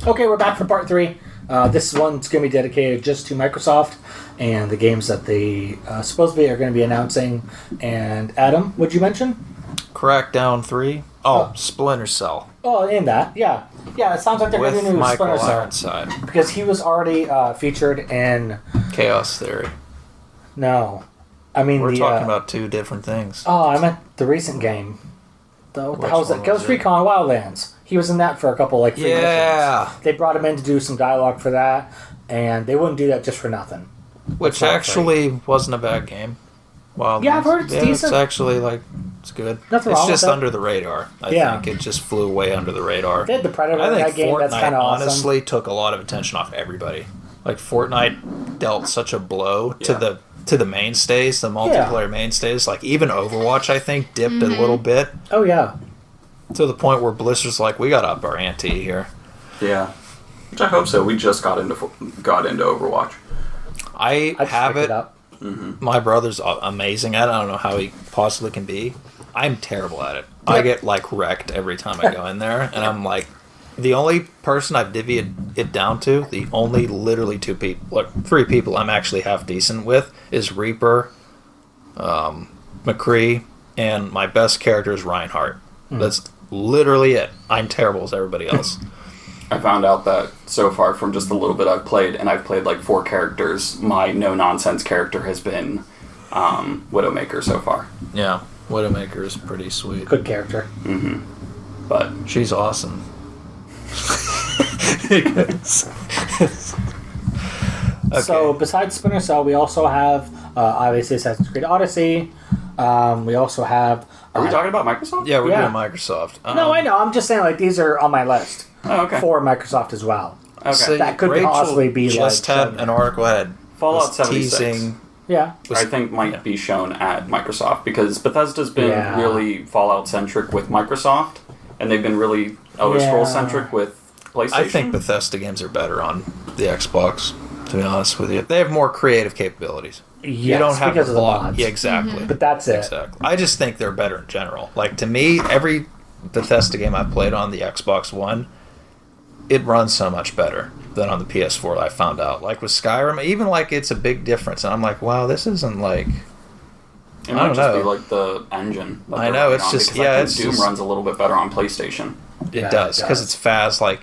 Okay, we're back for part 3. This one's going to be dedicated just to Microsoft and the games that they supposedly are going to be announcing. And Adam, what'd you mention? Crackdown 3? Oh, Splinter Cell. Oh, in that, yeah. Yeah, it sounds like they're going to do Michael Splinter Cell. Ironside. Because he was already featured in... Chaos Theory. No. I mean, We're talking about two different things. Oh, I meant the recent game. What the hell was it? Ghost Recon Wildlands. He was in that for a couple, free missions. They brought him in to do some dialogue for that, and they wouldn't do that just for nothing. Which actually wasn't a bad game. Wildlands. Yeah, I've heard it's decent. It's actually, it's good. Nothing it's wrong just with under the radar. I think it just flew way under the radar. They had the Predator in that game. Fortnite That's kind of awesome. Honestly took a lot of attention off everybody. Fortnite dealt such a blow to the mainstays, the multiplayer mainstays. Even Overwatch, I think, dipped a little bit. Oh, yeah. To the point where Blizzard's like, we got to up our ante here. Yeah. Which I hope so. We just got into Overwatch. I have it. Mm-hmm. My brother's amazing at it. I don't know how he possibly can be. I'm terrible at it. I get, wrecked every time I go in there. And I'm like, the only person I've divvied it down to, the only literally 3 people I'm actually half decent with is Reaper, McCree, and my best character is Reinhardt. That's literally it. I'm terrible as everybody else. I found out that so far from just the little bit I've played, and I've played 4 characters, my no-nonsense character has been Widowmaker so far. Yeah, Widowmaker is pretty sweet. Good character. Mm-hmm. But she's awesome. Okay. So, besides Splinter Cell, we also have, obviously, Assassin's Creed Odyssey. We also have... Are we talking about Microsoft? Yeah, we're doing Microsoft. No, I know. I'm just saying, these are on my list. Oh, okay. For Microsoft as well. Okay. So that could Rachel possibly be just had an article ahead. Fallout 76. Teasing, I think might be shown at Microsoft because Bethesda's been really Fallout-centric with Microsoft, and they've been really Elder Scrolls-centric with PlayStation. I think Bethesda games are better on the Xbox, to be honest with you. They have more creative capabilities. Yes, you don't have because of the mods. Yeah, exactly. Mm-hmm. But that's it. Exactly. I just think they're better in general. To me, every Bethesda game I've played on the Xbox One, it runs so much better than on the PS4 I found out. With Skyrim, even it's a big difference. And I'm like, wow, this isn't It might just be the engine. I know, it's just, it's Doom runs a little bit better on PlayStation. It does, because it's fast, the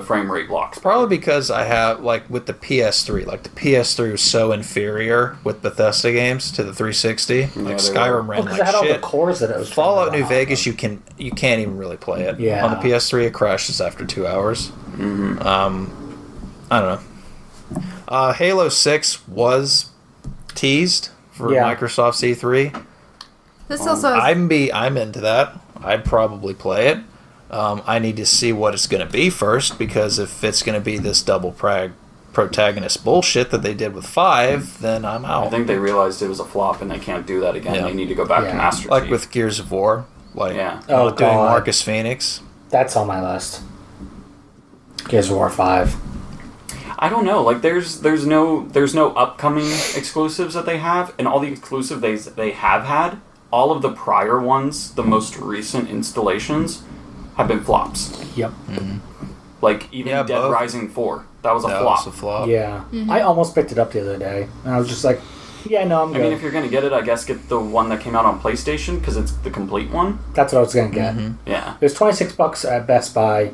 frame rate blocks. Probably because I have, with the PS3, the PS3 was so inferior with Bethesda games to the 360. Skyrim ran because it had all the cores that it was. Fallout New Vegas, you can't even really play it. Yeah. On the PS3, it crashes after 2 hours. Mm-hmm. I don't know. Halo 6 was teased for Microsoft's E3. This also I'm into that. I'd probably play it. I need to see what it's going to be first, because if it's going to be this double protagonist bullshit that they did with 5, then I'm out. I think they realized it was a flop and they can't do that again. They need to go back to Master Chief. With Gears of War. Doing Marcus Phoenix. That's on my list. Gears of War 5. I don't know. There's no upcoming exclusives that they have, and all the exclusives they have had, all of the prior ones, the most recent installations, have been flops. Yep. Mm-hmm. Even Dead Rising 4, that was a flop. Was a flop. Yeah. Mm-hmm. I almost picked it up the other day, and I was just like, yeah, no, I'm good. I mean, if you're going to get it, I guess get the one that came out on PlayStation, because it's the complete one. That's what I was going to get. Mm-hmm. Yeah. It was $26 at Best Buy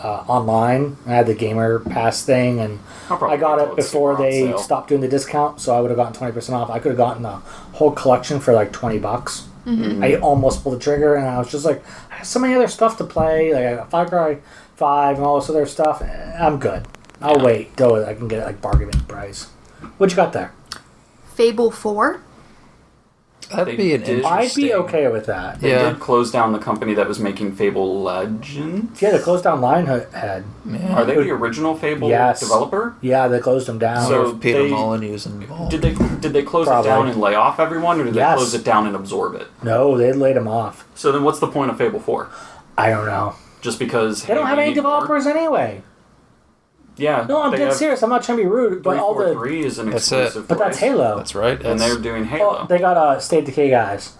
online. I had the Gamer Pass thing, and I got it before they stopped doing the discount, so I would have gotten 20% off. I could have gotten the whole collection for $20. Mm-hmm. I almost pulled the trigger, and I was just like, I have so many other stuff to play. I got Far Cry 5 and all this other stuff. I'm good. I'll wait till I can get it bargaining price. What you got there? Fable 4. That'd be an interesting... I'd be okay with that. They did close down the company that was making Fable Legends. Yeah, they closed down Lionhead. Yeah. Are they the original Fable developer? Yeah, they closed them down. So Peter Molyneux was involved. Did they close it down and lay off everyone, or did they close it down and absorb it? No, they laid them off. So then what's the point of Fable 4? I don't know. Just because... They don't have any developers anyway. Yeah. No, I'm dead serious. I'm not trying to be rude, but all the... 3 is an exclusive. But that's Halo. That's right. And they're doing Halo. Well, they got State Decay guys.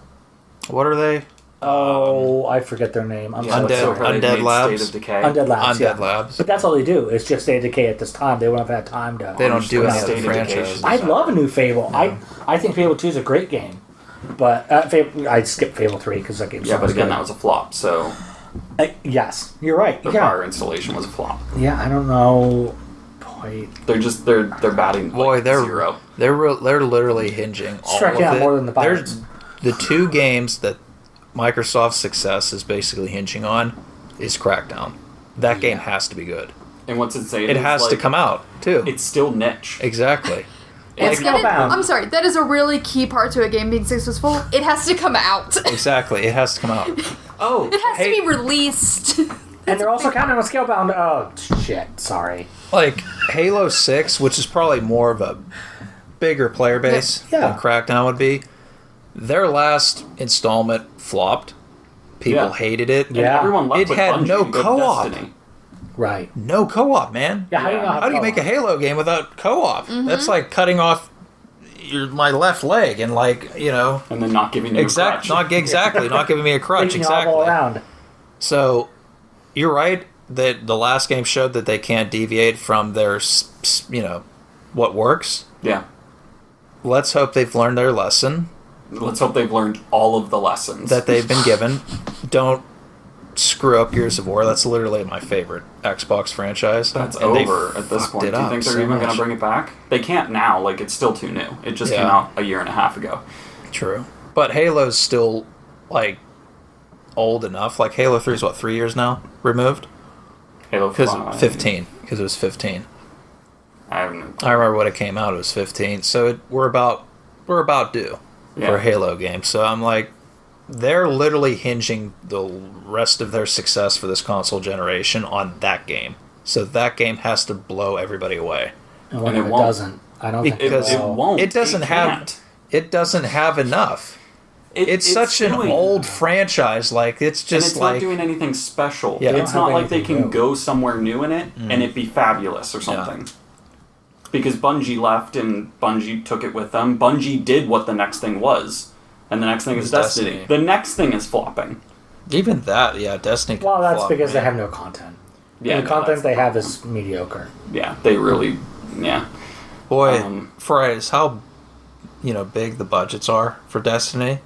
What are they? Oh, I forget their name. I'm Yeah, so Undead, sorry. Undead Labs. State of Decay. Undead Labs. Undead yeah. Labs. But that's all they do. It's just State of Decay at this time. They wouldn't have had time to. They don't do any State other of Decay franchises. should I'd love a new Fable. I think Fable 2 is a great game. But I'd skip Fable 3 because that game's Yeah, so but again, good. that was a flop. So Yes, you're right. the Yeah. prior installation was a flop. Yeah, I don't know. Boy. They're batting Boy, like they're 0. they're literally hinging all Striking of out it. more than the There's Pirates. the two games that Microsoft's success is basically hinging on is Crackdown. That game has to be good. And what's insane? It is, has to like, come out too. It's still niche. Exactly. It's Like, Scalebound. I'm sorry, that is a really key part to a game being successful. It has to come out. Exactly. It has to come out. Oh, It has Hey. to be released. And they're also counting on Scalebound. Oh, shit. Sorry. Like Halo 6, which is probably more of a bigger player base Yeah. than Crackdown would be. Their last installment flopped. People Yeah. hated it. and Yeah. everyone left It with had Bungie no to go to co-op. Destiny. Right. No co-op, man. Yeah, how do you Yeah. know How do you make a Halo game without co-op? That's like cutting off my left leg and And then not giving you a crutch. not giving me a crutch. Making you hobble Exactly. around. So you're right that the last game showed that they can't deviate from their what works. Yeah. Let's hope they've learned their lesson Let's hope they've learned all of the lessons. that they've been given. Don't screw up Gears of War. That's literally my favorite Xbox franchise. That's And they over at this fucked point. it Do you up think they're so even going much. to bring it back? They can't now. Like, it's still too new. It just came Yeah. out a year and a half ago. True. But Halo's still, old enough. Like, Halo 3 is, 3 years now removed? Halo Because 5. 15. Because it was 15. I have no I remember when it came out, it was 15. So we're about due for Yeah. a Halo game. So I'm like, they're literally hinging the rest of their success for this console generation on that game. So that game has to blow everybody away. And what And if it it won't. doesn't? I don't think Because It will. won't. It doesn't have. can't. It doesn't have enough. It's such an doing- old franchise. Like it's And just it's like not doing anything special. Yeah. It's They don't not have like they anything can new. go somewhere new in it and it be fabulous or something. Because Bungie left and Bungie took it with them. Bungie did what the next thing was. And the next thing is Destiny. Destiny. The next thing is flopping. even that. Yeah, Destiny. Well, that's flopped, because they man. have no content. Yeah, the no, content that's they the have problem. is mediocre. Yeah, they really... Yeah. Boy, Um, Fridays, how big the budgets are for Destiny.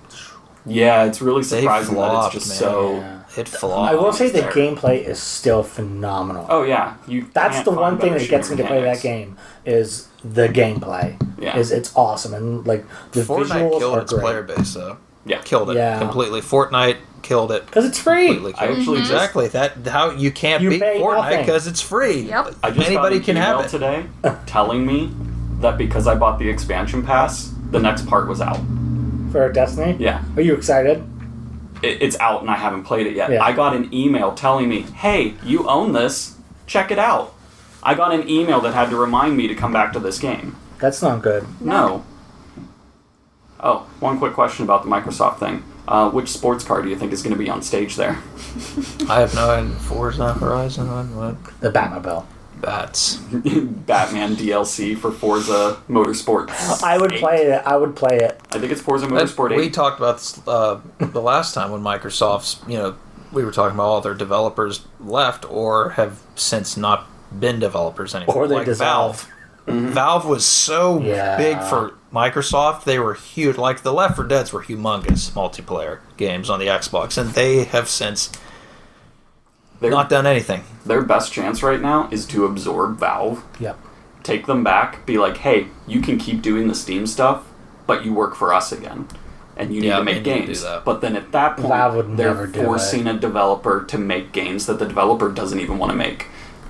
Yeah, it's really They surprising flopped, that it's just man. so... Yeah. It flopped. I will say the there. gameplay is still phenomenal. Oh, yeah. That's the one thing that gets me to play that mechanics. game is the gameplay. Yeah. It's awesome and the Fortnite visuals killed are its great. player base, though. Yeah. Killed it Yeah. completely. Fortnite killed it. Because it's free. Completely I killed it. actually just... Exactly. That how you can't You beat pay Fortnite nothing. because it's free. Yep. I just Anybody got can an have email it. today telling me that because I bought the expansion pass, the next part was out. For Destiny? Yeah. Are you excited? It's out and I haven't played it yet. Yeah. I got an email telling me, hey, you own this, check it out. I got an email that had to remind me to come back to this game. That's not good. No. Oh, one quick question about the Microsoft thing. Which sports car do you think is going to be on stage there? I have no idea. Forza Horizon. What? The Batmobile. Bats. Batman DLC for Forza Motorsport. I would 8. play it. I would play it. I think it's Forza Motorsport 8. We talked about this the last time when Microsoft's, we were talking about all their developers left or have since not been developers anymore. Or they like dissolved. Valve. Valve was so Yeah. big for Microsoft. They were huge. Like the Left 4 Dead's were humongous multiplayer games on the Xbox, and they have since not done anything. Their best chance right now is to absorb Valve, Yep. take them back, be like, hey, you can keep doing the Steam stuff, but you work for us again. And you need Yeah, to they make need to do games. that. But then at that point, Valve would they're never do forcing a developer to make games that the developer doesn't even want to make.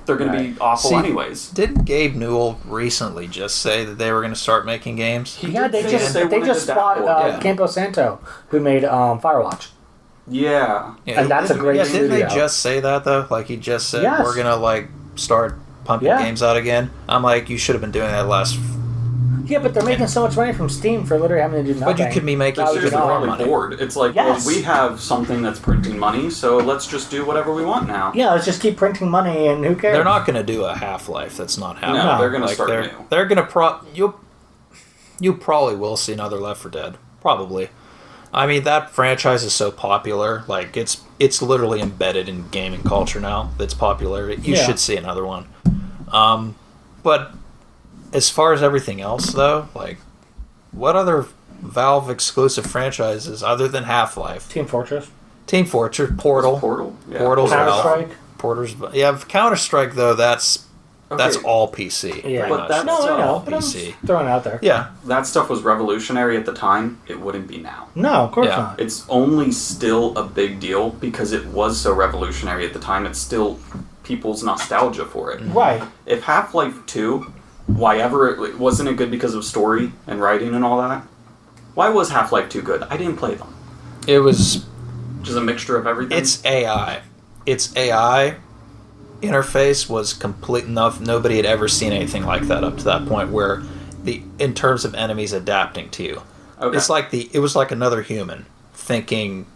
They're going to be awful See, anyways. Didn't Gabe Newell recently just say that they were going to start making games? Yeah, they did just say they wanted just to bought dabble, yeah. Campo Santo, who made Firewatch. Yeah. And that's a great Didn't they studio. just say that though? Like he just said Yes. we're gonna start pumping Yeah. games out again. I'm like, you should have been doing that last. Yeah, but they're making so much money from Steam for literally having to do nothing. But you could be making That They're was even not- more probably money. bored. It's like, Yes. well, we have something that's printing money, so let's just do whatever we want now. Yeah, let's just keep printing money and who cares? They're not gonna do a Half-Life. That's not happening. No, they're gonna Like, start they're, new. They're gonna you probably will see another Left 4 Dead. Probably. I mean, that franchise is so popular. Like, it's literally embedded in gaming culture now. That's popular. You should see another one. But as far as everything else, though, like, what other Valve exclusive franchises other than Half-Life? Team Fortress, Portal, yeah. Portal's Counter-Strike. Counter-Strike though. That's all PC. Yeah, but that's I know. But I'm PC. throwing it out there. Yeah, that stuff was revolutionary at the time. It wouldn't be now. No, of course Yeah. not. It's only still a big deal because it was so revolutionary at the time. It's still people's nostalgia for it. Right. If Half-Life 2, wasn't it good because of story and writing and all that? Why was Half-Life 2 good? I didn't play them. it was. Just a mixture of everything. It's AI. Its AI interface was complete enough. Nobody had ever seen anything like that up to that point. Where in terms of enemies adapting to you, Okay. it's like it was like another human thinking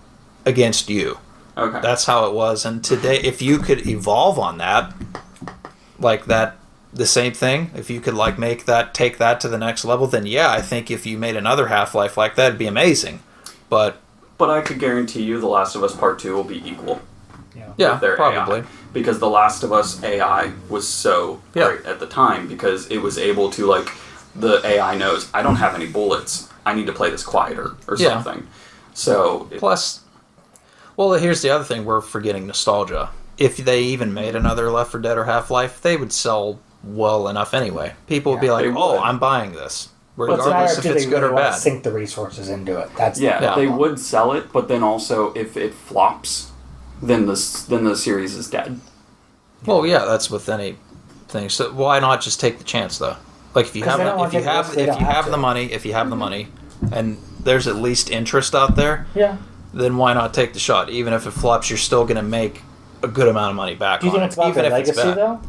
against you. Okay. That's how it was. And today, if you could evolve on that, like that, the same thing, if you could like take that to the next level, then yeah, I think if you made another Half-Life like that, it'd be amazing. But I could guarantee you The Last of Us Part 2 will be equal. yeah, with their probably. AI. Because The Last of Us AI was so great at the time because it was able to, like, the AI knows, I don't have any bullets. I need to play this quieter or something. So... Plus, well, here's the other thing. We're forgetting nostalgia. If they even made another Left 4 Dead or Half-Life, they would sell well enough anyway. People would be like, oh, I'm buying this. Regardless if it's good or bad. Sink the resources into it. That's they would sell it, but then also if it flops, then the series is dead. Well, yeah, that's with anything. So why not just take the chance though? Like if you have the money, and there's at least interest out there, then why not take the shot? Even if it flops, you're still going to make a good amount of money back. Do you think it's about the legacy though?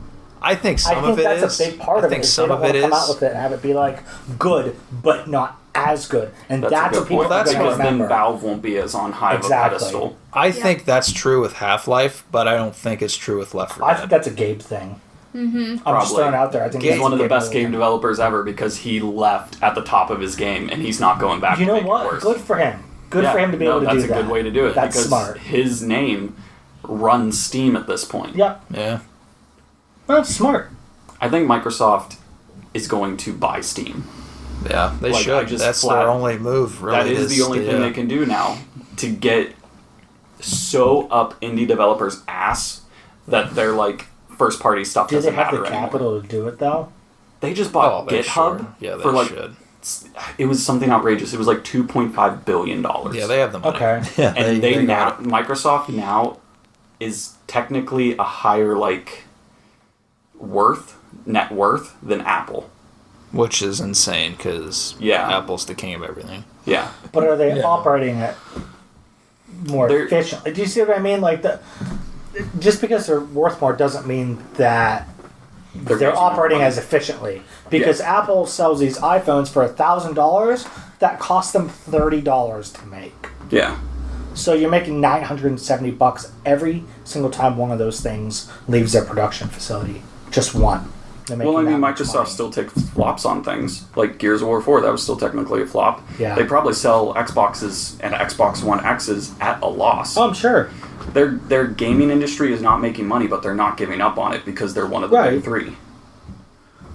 I think some of it is. That's a big part of it. I think some of it is. Come out with it and have it be like good, but not as good, and that's what people are going to remember. Then Valve won't be as on high of a pedestal. I think that's true with Half-Life, but I don't think it's true with Left 4 Dead. I think that's a Gabe thing. I'm just throwing it out there. I think he's one of the best game developers ever because he left at the top of his game and he's not going back. You know what? Good for him. Good for him to be able to do that. That's a good way to do it. That's because smart. His name runs Steam at this point. Yep. Yeah. Well, that's smart. I think Microsoft is going to buy Steam. Yeah, they should. That's their only move, really. That is the only thing they can do now to get so up indie developers' ass that they're like first-party stuff doesn't matter anymore. Do they have the capital to do it, though? They just bought GitHub for like... should. It was something outrageous. It was like $2.5 billion. Yeah, they have the money. Okay. Yeah, and Microsoft now is technically a higher like net worth than Apple. Which is insane because Apple's the king of everything. Yeah. But are they operating it more efficiently? Do you see what I mean? Like just because they're worth more doesn't mean that they're operating as efficiently. Because Apple sells these iPhones for $1,000 that cost them $30 to make. Yeah. So you're making $970 every single time one of those things leaves their production facility. Just one. Well, I mean, Microsoft still takes flops on things. Like Gears of War 4, that was still technically a flop. Yeah. They probably sell Xboxes and Xbox One X's at a loss. Oh, I'm sure. Their gaming industry is not making money, but they're not giving up on it because they're one of the big three.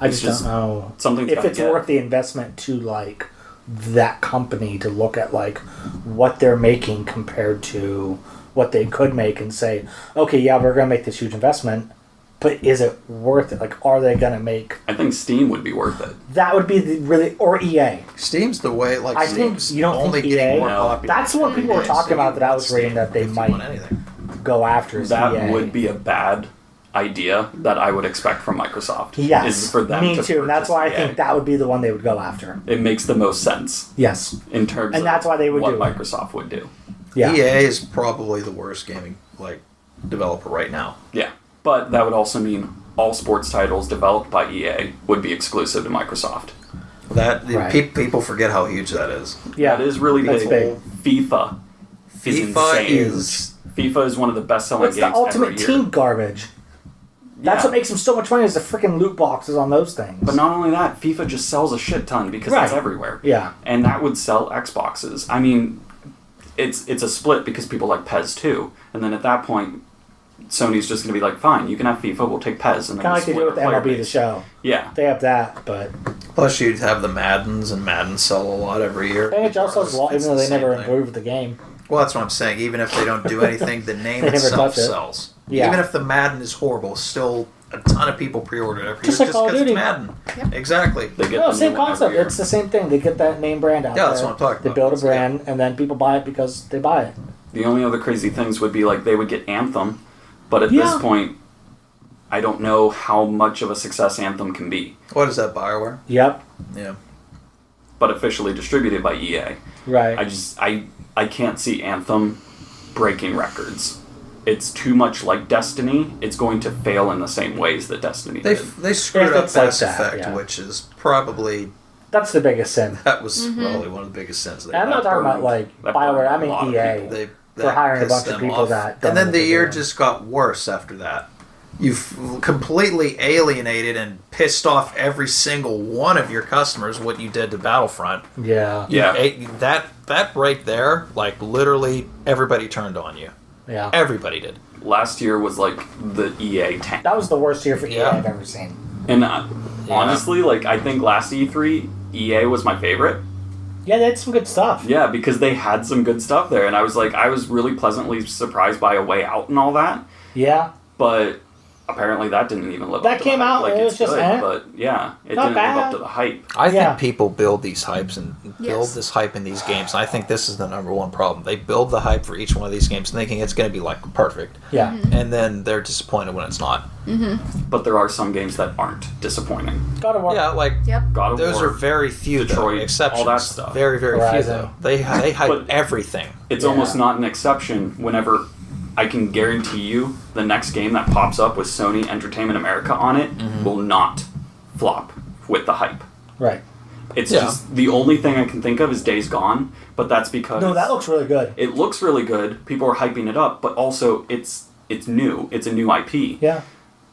I just don't know if it's worth the investment to like that company to look at like what they're making compared to what they could make and say, okay, yeah, we're going to make this huge investment. But is it worth it? Like, are they going to make... I think Steam would be worth it. That would be or EA. Steam's the way, like, I think you don't think EA... That's what people were talking about that I was reading that they might go after is that EA. Would be a bad idea that I would expect from Microsoft. Yes, is for them me too. And that's why I think that would be the one they would go after. It makes the most sense. Yes. In terms and that's why they would what do Microsoft would do. Yeah. EA is probably the worst gaming developer right now. Yeah. But that would also mean all sports titles developed by EA would be exclusive to Microsoft. People forget how huge that is. Yeah, that is really big. FIFA is insane. FIFA is one of the best-selling games ever. It's the ultimate team garbage. That's what makes them so much money is the freaking loot boxes on those things. But not only that, FIFA just sells a shit ton because it's everywhere. Yeah. And that would sell Xboxes. I mean, it's a split because people like PES too, and then at that point, Sony's just going to be like, fine, you can have FIFA, we'll take PES, and then kind of like they do with the MLB base. The Show. Yeah, They have that, but Plus, you'd have the Maddens, and Madden sell a lot every year. NHL sells a lot, even though they never thing. improved the game. Well, that's what I'm saying. Even if they don't do anything, the name They never itself touch it. sells. Yeah. Even if the Madden is horrible, still a ton of people pre-order it every Just year like Call of because it's Duty. Madden. Yep. Exactly. they get No, the same new one every concept. year. It's the same thing. They get that name brand out Yeah, there. that's what I'm talking They about. build a Yeah. brand, and then people buy it because they buy it. The only other crazy things would be like they would get Anthem, but at Yeah. this point, I don't know how much of a success Anthem can be. What is that, BioWare? Yep. Yeah. But officially distributed by EA. Right. I can't see Anthem breaking records. It's too much like Destiny. It's going to fail in the same ways that Destiny They did. screwed If up it's like Mass that, Effect, yeah. which is probably That's the biggest sin. that was probably one of the biggest sins. And I'm not talking about like that BioWare. I burned a lot mean of EA. people. They For hiring a pissed bunch of them people off. that don't and know then what the they're year doing. just got worse after that. You've completely alienated and pissed off every single one of your customers. What you did to Battlefront, Yeah. Yeah. that right there, like literally everybody turned on you. Yeah. Everybody did. Last year was like the EA tank. That was the worst year for EA Yeah. I've ever seen. And Yeah. honestly, like I think last E3, EA was my favorite. Yeah, they had some good stuff. Yeah, because they had some good stuff there. And I was really pleasantly surprised by A Way Out and all that. Yeah. But apparently that didn't even live That up to came the hype. out, Like, and it it's was just, good, eh. but yeah, it Not didn't live up bad. to the hype. I Yeah. think people build these hypes and build Yes. this hype in these games. And I think this is the number one problem. They build the hype for each one of these games thinking it's going to be like perfect. Yeah. And then they're disappointed when it's not. But there are some games that aren't disappointing. God of War. Yeah, like Yep. God of those War, are very few Detroit, though, exceptions. all that stuff. Very, very few Horizon. though. They hype But- everything. it's Yeah. almost not an exception whenever I can guarantee you the next game that pops up with Sony Entertainment America on it will not flop with the hype. Right. It's Yeah. just the only thing I can think of is Days Gone, but that's because No, that looks really good. it looks really good. People are hyping it up, but also it's new. It's a new IP. Yeah.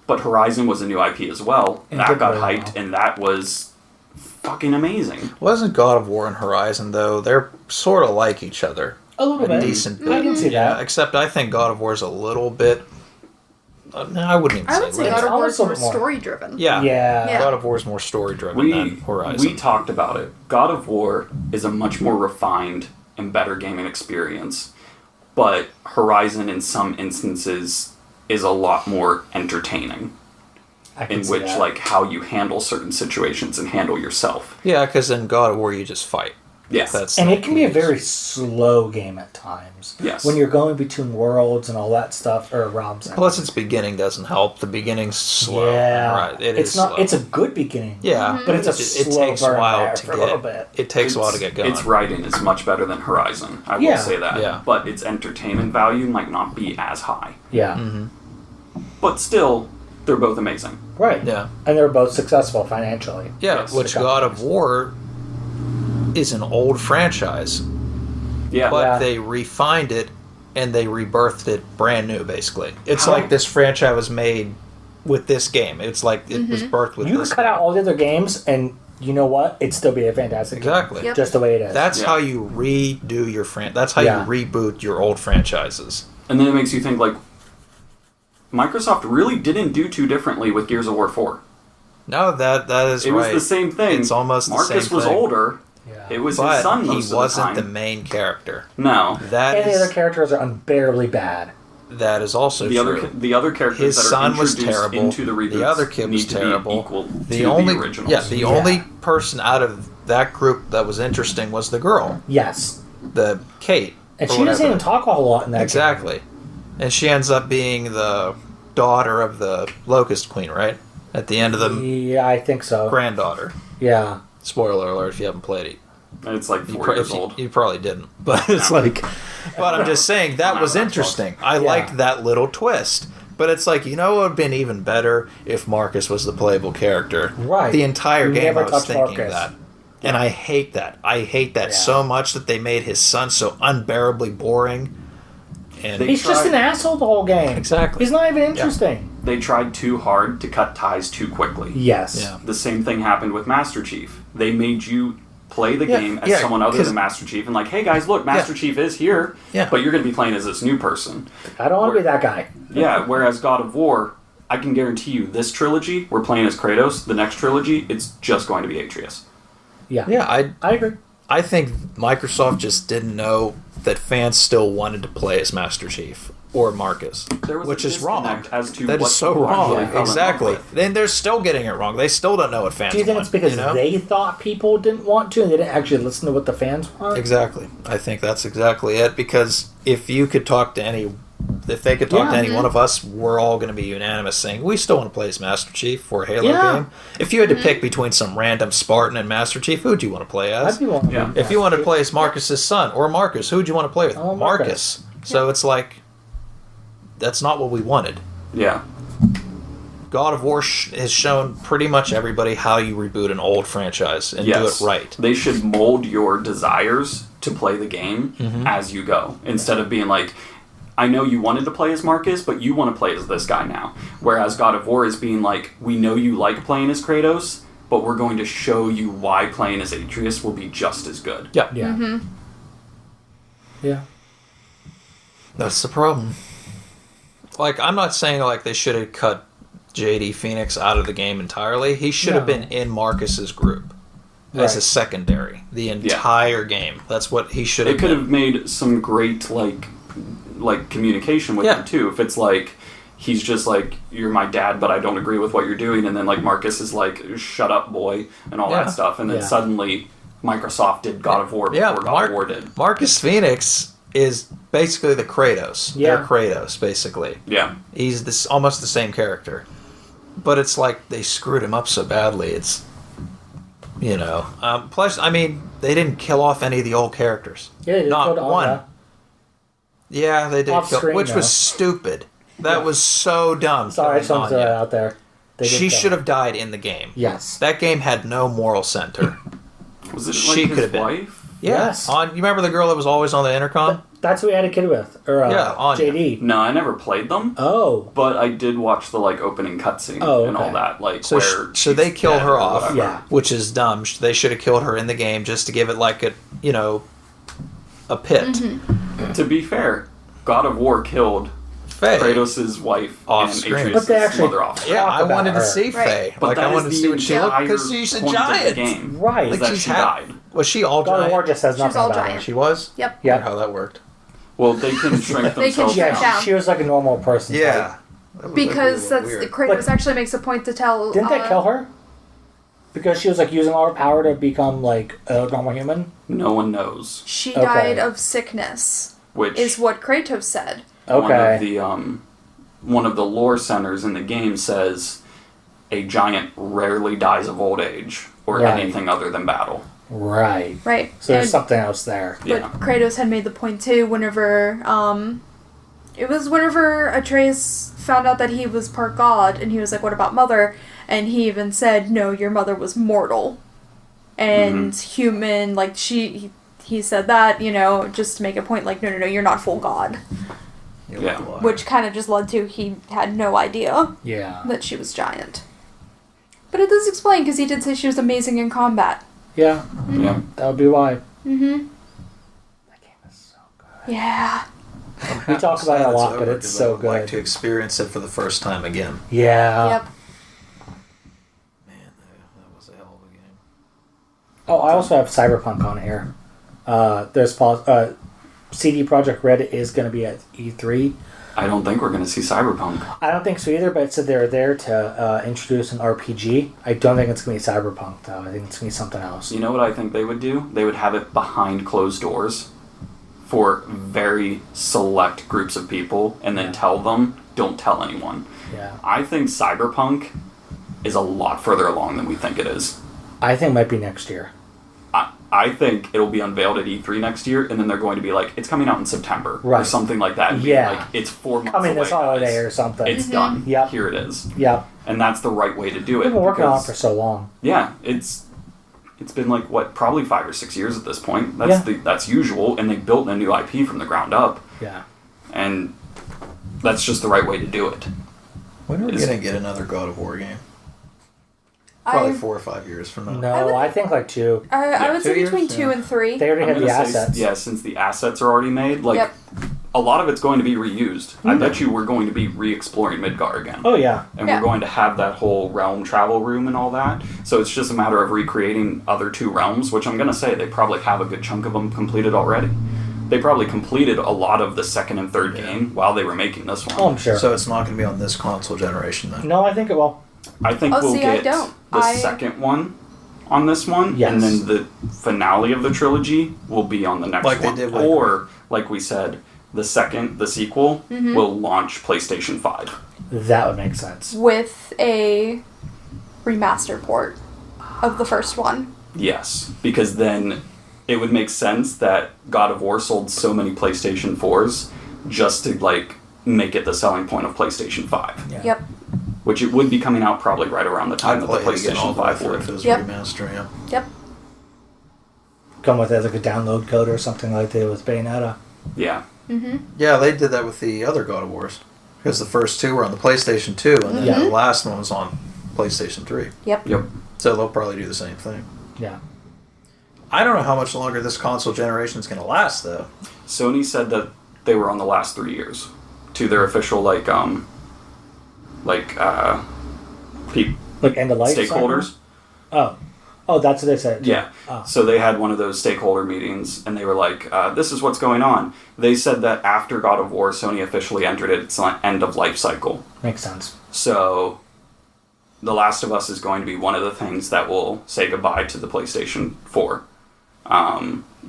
But Horizon was a new IP as well. And That did got really hyped, well. and that was fucking amazing. Wasn't God of War and Horizon though? They're sort of like each other. A little bit. Decent I can see Yeah, that. except I think God of War is a little bit. No, I wouldn't even I would say little. God of War is Also more more- story driven. Yeah. Yeah. God of War is more story driven than Horizon. We talked about it. God of War is a much more refined and better gaming experience, but Horizon in some instances is a lot more entertaining. I can In see which, that. like, how you handle certain situations and handle yourself. Yeah, because in God of War you just fight. Yes. That's And the it can be a keys. very slow game at times. Yes. When you're going between worlds and all that stuff, or realms. Plus, its beginning doesn't help. The begining's slow. Yeah. Right. It's is not. slow. It's a good beginning. Yeah, But it's a it slow takes a burn while there to for a little get. bit. It takes a while to get going. Its writing is much better than Horizon. I will Yeah. say that. Yeah. But its entertainment value might not be as high. Yeah. Mm-hmm. But still, they're both amazing. Right. Yeah. And they're both successful financially. Yeah, Yes. which The God of companies. War is an old franchise, Yeah. but Yeah. they refined it and they rebirthed it brand new. Basically, it's How- like this franchise was made with this game. It's like it was birthed with You this. could cut out all the other games, and you know what? It'd still be a fantastic game. Exactly. Yep. Just the way it is. That's Yeah. how you redo your That's how Yeah. you reboot your old franchises. And then it makes you think, like, Microsoft really didn't do too differently with Gears of War 4. No, that is It right. was the same thing. It's almost the Marcus same was thing. older. Yeah. It was But his son he most wasn't of the time. main character. No. That And the is other characters are unbearably bad. that is also The true. other characters His that are son was introduced terrible. into the reboots The other kid was need to be terrible. equal the to only the originals. yeah, the Yeah. only person out of that group that was interesting was the girl, Yes. the Kate. And or she doesn't whatever. even talk a whole lot in that Exactly. And she ends up being the daughter of the Locust Queen, right? At the end of the game. Yeah, I think so. granddaughter. Yeah. Spoiler alert if you haven't played it. It's like 4 pro- years if you, old. you probably didn't. But it's like but I'm just saying that I'm was not that interesting. I Yeah. liked that little twist. But it's like, you know what would have been even better if Marcus was the playable character. Right. The entire You game never I was touch thinking Marcus. that. And I hate that. I hate that Yeah. so much that they made his son so unbearably boring. And They He's just tried- an asshole the whole game. Exactly. He's not even interesting. They tried too hard to cut ties too quickly. Yes. yeah. The same thing happened with Master Chief. They made you play the game as someone other than Master Chief, and like, hey guys, look, Master Chief is here, but you're going to be playing as this new person. I don't want to be that guy. Yeah, whereas God of War, I can guarantee you, this trilogy, we're playing as Kratos. The next trilogy, it's just going to be Atreus. Yeah. Yeah, I agree. I think Microsoft just didn't know that fans still wanted to play as Master Chief or Marcus, which is wrong. As to that what is so people wrong. actually fell in love Exactly. with. Then they're still getting it wrong. They still don't know what fans want. Do you think it's because they thought people didn't want to and they didn't actually listen to what the fans want? Exactly. I think that's exactly it. Because if they could talk to any one of us, we're all going to be unanimous saying we still want to play as Master Chief for a Halo game. If you had to pick between some random Spartan and Master Chief, who would you want to play as? If you wanted to play as Marcus's son or Marcus, who would you want to play with? Marcus. So it's like, that's not what we wanted. Yeah. God of War has shown pretty much everybody how you reboot an old franchise and do it right. They should mold your desires to play the game as you go, instead of being like, I know you wanted to play as Marcus, but you want to play as this guy now. Whereas God of War is being like, we know you like playing as Kratos, but we're going to show you why playing as Atreus will be just as good. Yeah. Yeah. Yeah. That's the problem. Like, I'm not saying like they should have cut JD Phoenix out of the game entirely. He should have been in Marcus's group as a secondary the entire game. That's what he should have. It could have made some great like communication with him too. If it's like he's just like, you're my dad, but I don't agree with what you're doing, and then like Marcus is like, shut up, boy, and all that stuff, and then suddenly Microsoft did God of War before God of War did. Marcus Phoenix is basically the Kratos. Yeah. They're Kratos, basically. Yeah. He's almost the same character. But it's like they screwed him up so badly. It's, plus, I mean, they didn't kill off any of the old characters. Yeah, they not killed one. Anya. Yeah, they did, Off-screen, which though. was stupid. That was so dumb. Sorry, I just want to throw that out there. She should have died in the game. Yes. That game had no moral center. Was it She like could his have been. wife? Yes. You remember the girl that was always on the intercom? That's who we had a kid with. Or Anya. JD. No, I never played them. Oh. But I did watch the opening cutscene and all that. Like, So, so they killed her off, which is dumb. They should have killed her in the game just to give it like a pit. Mm-hmm. To be fair, God of War killed Faye. Kratos' wife Off and screen. Atreus' But they actually mother off. Yeah, I about wanted to her. see Faye. But Like, that I wanted to is see what she looked, because entire she's a point of the giant. game. Right. Is that she died. Was she all God of War giant? just says nothing all about giant. her. She was? Yep. Yeah. How that worked. Well, they can shrink They can themselves shrink down. down. She was like a normal person. Yeah. Because that's weird. Kratos actually makes a point to tell. Didn't that kill her? Because she was like using all her power to become like a normal human? No one knows. She Okay. died of sickness, Which is what Kratos said. Okay. One of the lore centers in the game says a giant rarely dies of old age or Right. anything other than battle. Right. Right. So there's And- something else there. But Yeah. Kratos had made the point too whenever it was whenever Atreus found out that he was part god, and he was like, what about mother? And he even said, no, your mother was mortal and human. Like he said that, just to make a point, like, no, you're not full god. Yeah. Which kind of just led to he had no idea Yeah. that she was giant. But it does explain, because he did say she was amazing in combat. Yeah. Yeah. That would be why. Mm-hmm. That game is so good. Yeah. We talk about it a lot, but over, it's 'cause so I would like good. to experience it for the first time again. Yeah. Yep. Man, that was a hell of a game. Oh, I also have Cyberpunk on here. There's CD Projekt Red is going to be at E3. I don't think we're going to see Cyberpunk. I don't think so either, but it said they're there to introduce an RPG. I don't think it's going to be Cyberpunk, though. I think it's going to be something else. You know what I think they would do? They would have it behind closed doors for very select groups of people and then tell them, don't tell anyone. Yeah. I think Cyberpunk is a lot further along than we think it is. I think it might be next year. I think it'll be unveiled at E3 next year, and then they're going to be like, it's coming out in September, or Right. something like that. And Yeah. be like, it's 4 months Coming away, this holiday guys. or something. It's done. Yep. Here it is. Yep. And that's the right way to do it. We've been working on it because- for so long. Yeah, it's been like, what, probably 5 or 6 years at this point. Yeah. That's usual, and they built a new IP from the ground up, Yeah. and that's just the right way to do it. When are we Is- going to get another God of War game? Probably 4 or 5 years from now. No, I think like 2. I would 2 say years? between 2 and 3. They already I'm have the gonna say, assets. yeah, since the assets are already made, like a lot of it's going to be reused. I bet you we're going to be re-exploring Midgar again. Oh yeah. And we're going to have that whole realm travel room and all that. So it's just a matter of recreating other 2 realms, which I'm going to say they probably have a good chunk of them completed already. They probably completed a lot of the 2nd and 3rd game while they were making this one. Oh, I'm sure. So it's not going to be on this console generation then? No, I think it will. I think we'll get the I- second one on this one, Yes. and then the finale of the trilogy will be on the next Like they one. did with- Or, like we said, the sequel, will launch PlayStation 5. That would make sense. With a remaster port of the first one. Yes, because then it would make sense that God of War sold so many PlayStation 4s just to, like, make it the selling point of PlayStation 5. Yeah. Yep. Which it would be coming out probably right around the time I'd that the play it again all PlayStation the way 5 through would. if it was Yep. remaster, yeah. Yep. Come with like a download code or something like they did with Bayonetta. Yeah. Yeah, they did that with the other God of Wars. Because the first 2 were on the PlayStation 2, and then the last one was on PlayStation 3. Yep. Yep. So they'll probably do the same thing. Yeah. I don't know how much longer this console generation is going to last, though. Sony said that they were on the last 3 years to their official Like end of life stakeholders. cycle? Oh, that's what they said. Yeah. Oh. So they had one of those stakeholder meetings, and they were like, "This is what's going on." They said that after God of War, Sony officially entered its end of life cycle. Makes sense. So, The Last of Us is going to be one of the things that will say goodbye to the PlayStation 4.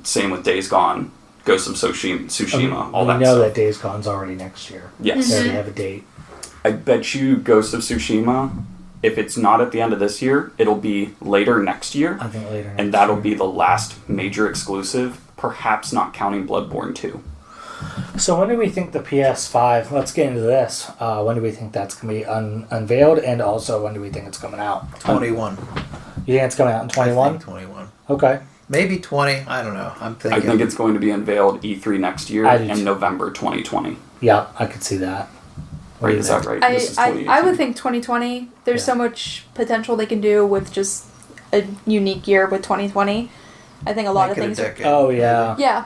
Same with Days Gone, Ghost of Tsushima, all that We know stuff. that Days Gone's already next year. Yes. They already have a date. I bet you Ghost of Tsushima, if it's not at the end of this year, it'll be later next year. I think later. And next that'll year. be the last major exclusive, perhaps not counting Bloodborne 2. So when do we think the PS5? Let's get into this. When do we think that's going to be unveiled, and also when do we think it's coming out? 21. You think it's coming out in 21? 21. Okay. Maybe 20. I don't know. I'm thinking. I think it's going to be unveiled E3 next year I do and too. November 2020. Yeah, I could see that. What do Right, you is that think? right? This is I 2018. would think 2020. There's Yeah. so much potential they can do with just a unique year with 2020. I think a lot Make of it a things. decade. Oh yeah. Yeah,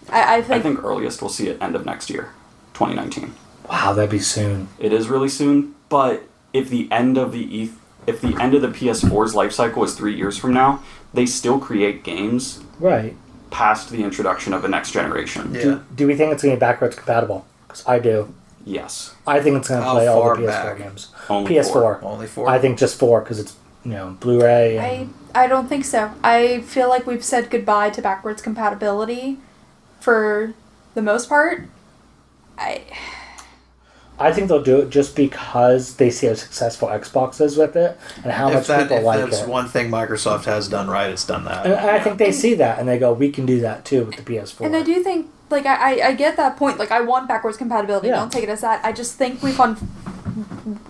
I I think. think earliest we'll see it end of next year, 2019. Wow, that'd be soon. It is really soon, but if the end of the PS4's life cycle is 3 years from now, they still create games Right. past the introduction of the next generation. Yeah. Do we think it's going to be backwards compatible? Because I do. Yes. I think it's going to How play all far the PS4 back? games. Only PS4. Only 4? I think just 4 because it's Blu-ray. And I don't think so. I feel like we've said goodbye to backwards compatibility for the most part. I think they'll do it just because they see how successful Xbox is with it and how much people like that's it. one thing Microsoft has done right, it's done that. And I think they see that and they go, we can do that too with the PS4. And I do think, like, I get that point. Like, I want backwards compatibility. Yeah. Don't take it as that. I just think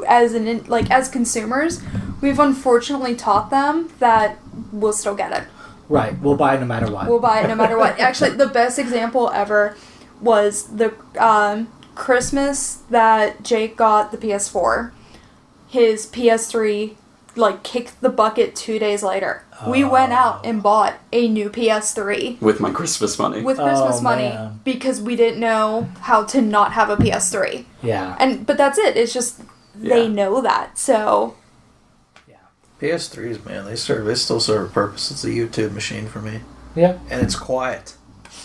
as consumers, we've unfortunately taught them that we'll still get it. Right. We'll buy it no matter what. We'll buy it no matter what. Actually, the best example ever was the Christmas that Jake got the PS4. His PS3, kicked the bucket 2 days later. We went out and bought a new PS3 With my Christmas money. with Christmas Oh, money man. because we didn't know how to not have a PS3. Yeah. But that's it. It's just they Yeah. know that. So PS3s, man, they still serve a purpose. It's a YouTube machine for me. Yeah. And it's quiet.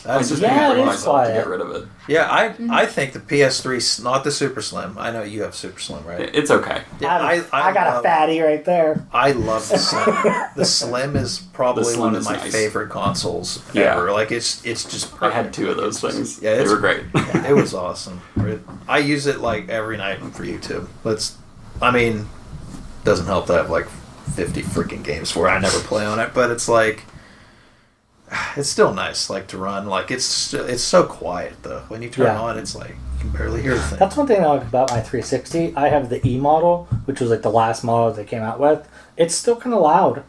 I That's just Yeah, can't it bring is myself to quiet. get rid of it. Yeah, I think the PS3, not the Super Slim. I know you have Super Slim, right? It's okay. Yeah, I got a love- fatty right there. I love the Slim. The Slim is probably The Slim one of is my nice. favorite consoles Yeah. ever. It's just I perfect. had 2 of those It's just- things. Yeah, They were great. yeah, it was awesome. I use it every night for YouTube. Doesn't help that I have 50 freaking games where I never play on it, but it's still nice to run. It's so quiet though. When you turn it Yeah. on, it's you can barely hear the thing. That's one thing I like about my 360. I have the E model, which was the last model they came out with. It's still kind of loud.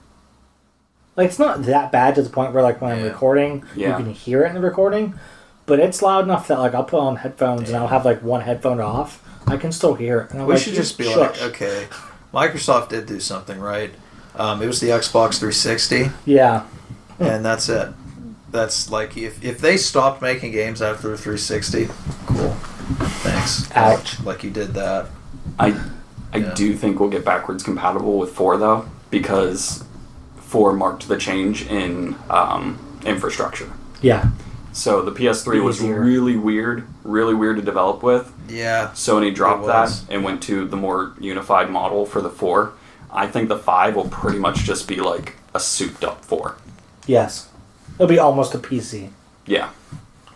It's not that bad to the point where when I'm Yeah. recording, Yeah. you can hear it in the recording, but it's loud enough that I'll put on headphones and I'll have one headphone off. I can still hear it. And I'm We should just be shush. okay, Microsoft did do something right. It was the Xbox 360, Yeah. and that's it. That's like if they stopped making games after the 360, cool. Thanks. Ouch. Like you did that. I do think we'll get backwards compatible with 4 though, because 4 marked the change in infrastructure. Yeah. So the PS3 was Easier. really weird to develop with. Yeah. Sony dropped that was. and went to the more unified model for the 4. I think the 5 will pretty much just be like a souped up 4. Yes. It'll be almost a PC. Yeah.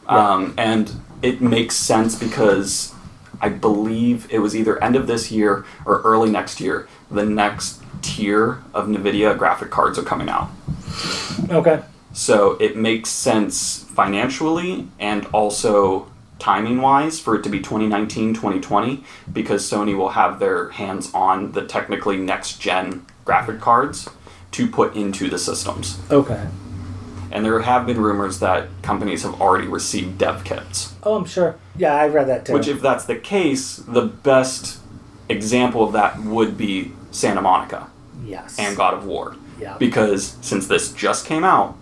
Yeah. And it makes sense because I believe it was either end of this year or early next year, the next tier of NVIDIA graphic cards are coming out. Okay. So it makes sense financially and also timing-wise for it to be 2019, 2020, because Sony will have their hands on the technically next-gen graphic cards to put into the systems. Okay. And there have been rumors that companies have already received dev kits. Oh, I'm sure. Yeah, I read that too. Which, if that's the case, the best example of that would be Santa Monica Yes. and God of War. Yeah. Because since this just came out,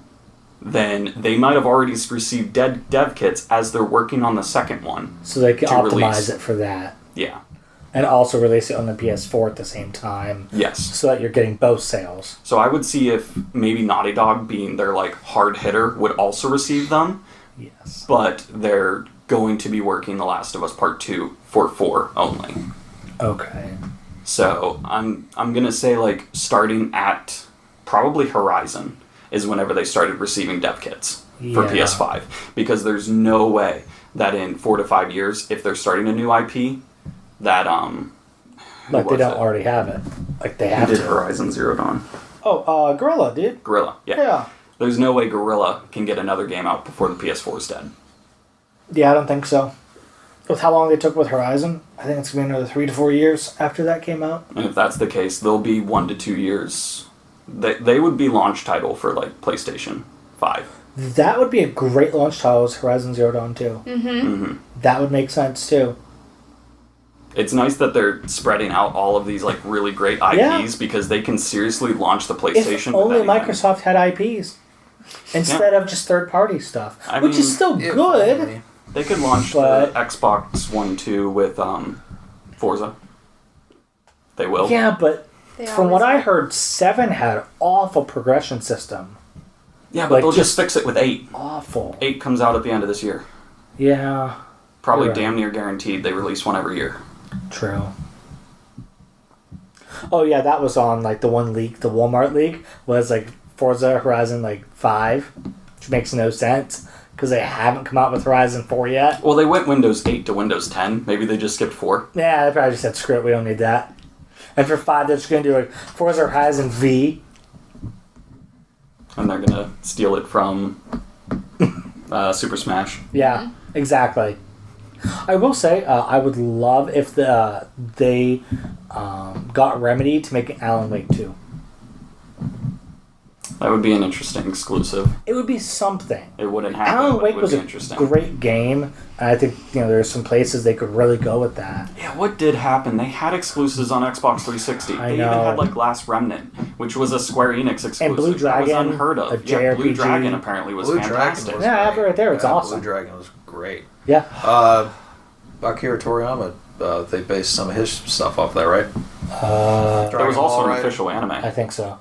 then they might have already received dev kits as they're working on the second one. So they can to optimize release. it for that. Yeah. And also release it on the PS4 at the same time. Yes. So that you're getting both sales. So I would see if maybe Naughty Dog, being their like hard hitter, would also receive them. Yes. But they're going to be working The Last of Us Part 2 for 4 only. Okay. So I'm gonna say like starting at probably Horizon is whenever they started receiving dev kits for Yeah. PS5, because there's no way that in 4 to 5 years, if they're starting a new IP, that Like they don't already have it. Like they have did to. Horizon Zero Dawn. Oh, Gorilla, dude. Guerrilla, yeah. Yeah. There's no way Guerrilla can get another game out before the PS4 is dead. Yeah, I don't think so. With how long they took with Horizon, I think it's going to be another 3 to 4 years after that came out. And if that's the case, they'll be 1 to 2 years. They would be launch title for like PlayStation 5. That would be a great launch title as Horizon Zero Dawn 2. Mm-hmm. That would make sense too. It's nice that they're spreading out all of these like really great IPs Yeah. because they can seriously launch the PlayStation. If only with anything. Microsoft had IPs instead of just third-party stuff, I which mean, is still If good. only. They could launch But- the Xbox One 2 with Forza. They will. Yeah, but They from what always I do. heard, 7 had awful progression system. Yeah, but Like, they'll just just- fix it with 8. Awful. 8 comes out at the end of this year. Yeah, Probably You're right. damn near guaranteed they release one every year. true. Oh yeah, that was on like the one leak, the Walmart leak was like Forza Horizon like 5, which makes no sense because they haven't come out with Horizon 4 yet. Well, they went Windows 8 to Windows 10. Maybe they just skipped 4. Yeah, they probably just said screw it, we don't need that. And for 5, they're just gonna do like Forza Horizon V. And they're going to steal it from Super Smash. Yeah, exactly. I will say, I would love if they got Remedy to make an Alan Wake 2. That would be an interesting exclusive. It would be something. It wouldn't happen, Alan but Wake it would was be a interesting. great game, and I think there's some places they could really go with that. Yeah, what did happen? They had exclusives on Xbox 360. I They even know. had like Last Remnant, which was a Square Enix exclusive. And Blue That was Dragon, unheard a of. Yeah, Blue JRPG. Dragon apparently was Blue fantastic. Dragon was Yeah, I have it great. right there. It's Yeah, awesome. Blue Dragon was great. Yeah. Akira Toriyama, they based some of his stuff off that, right? There was Dragon also Ball, an right? official anime. I think so.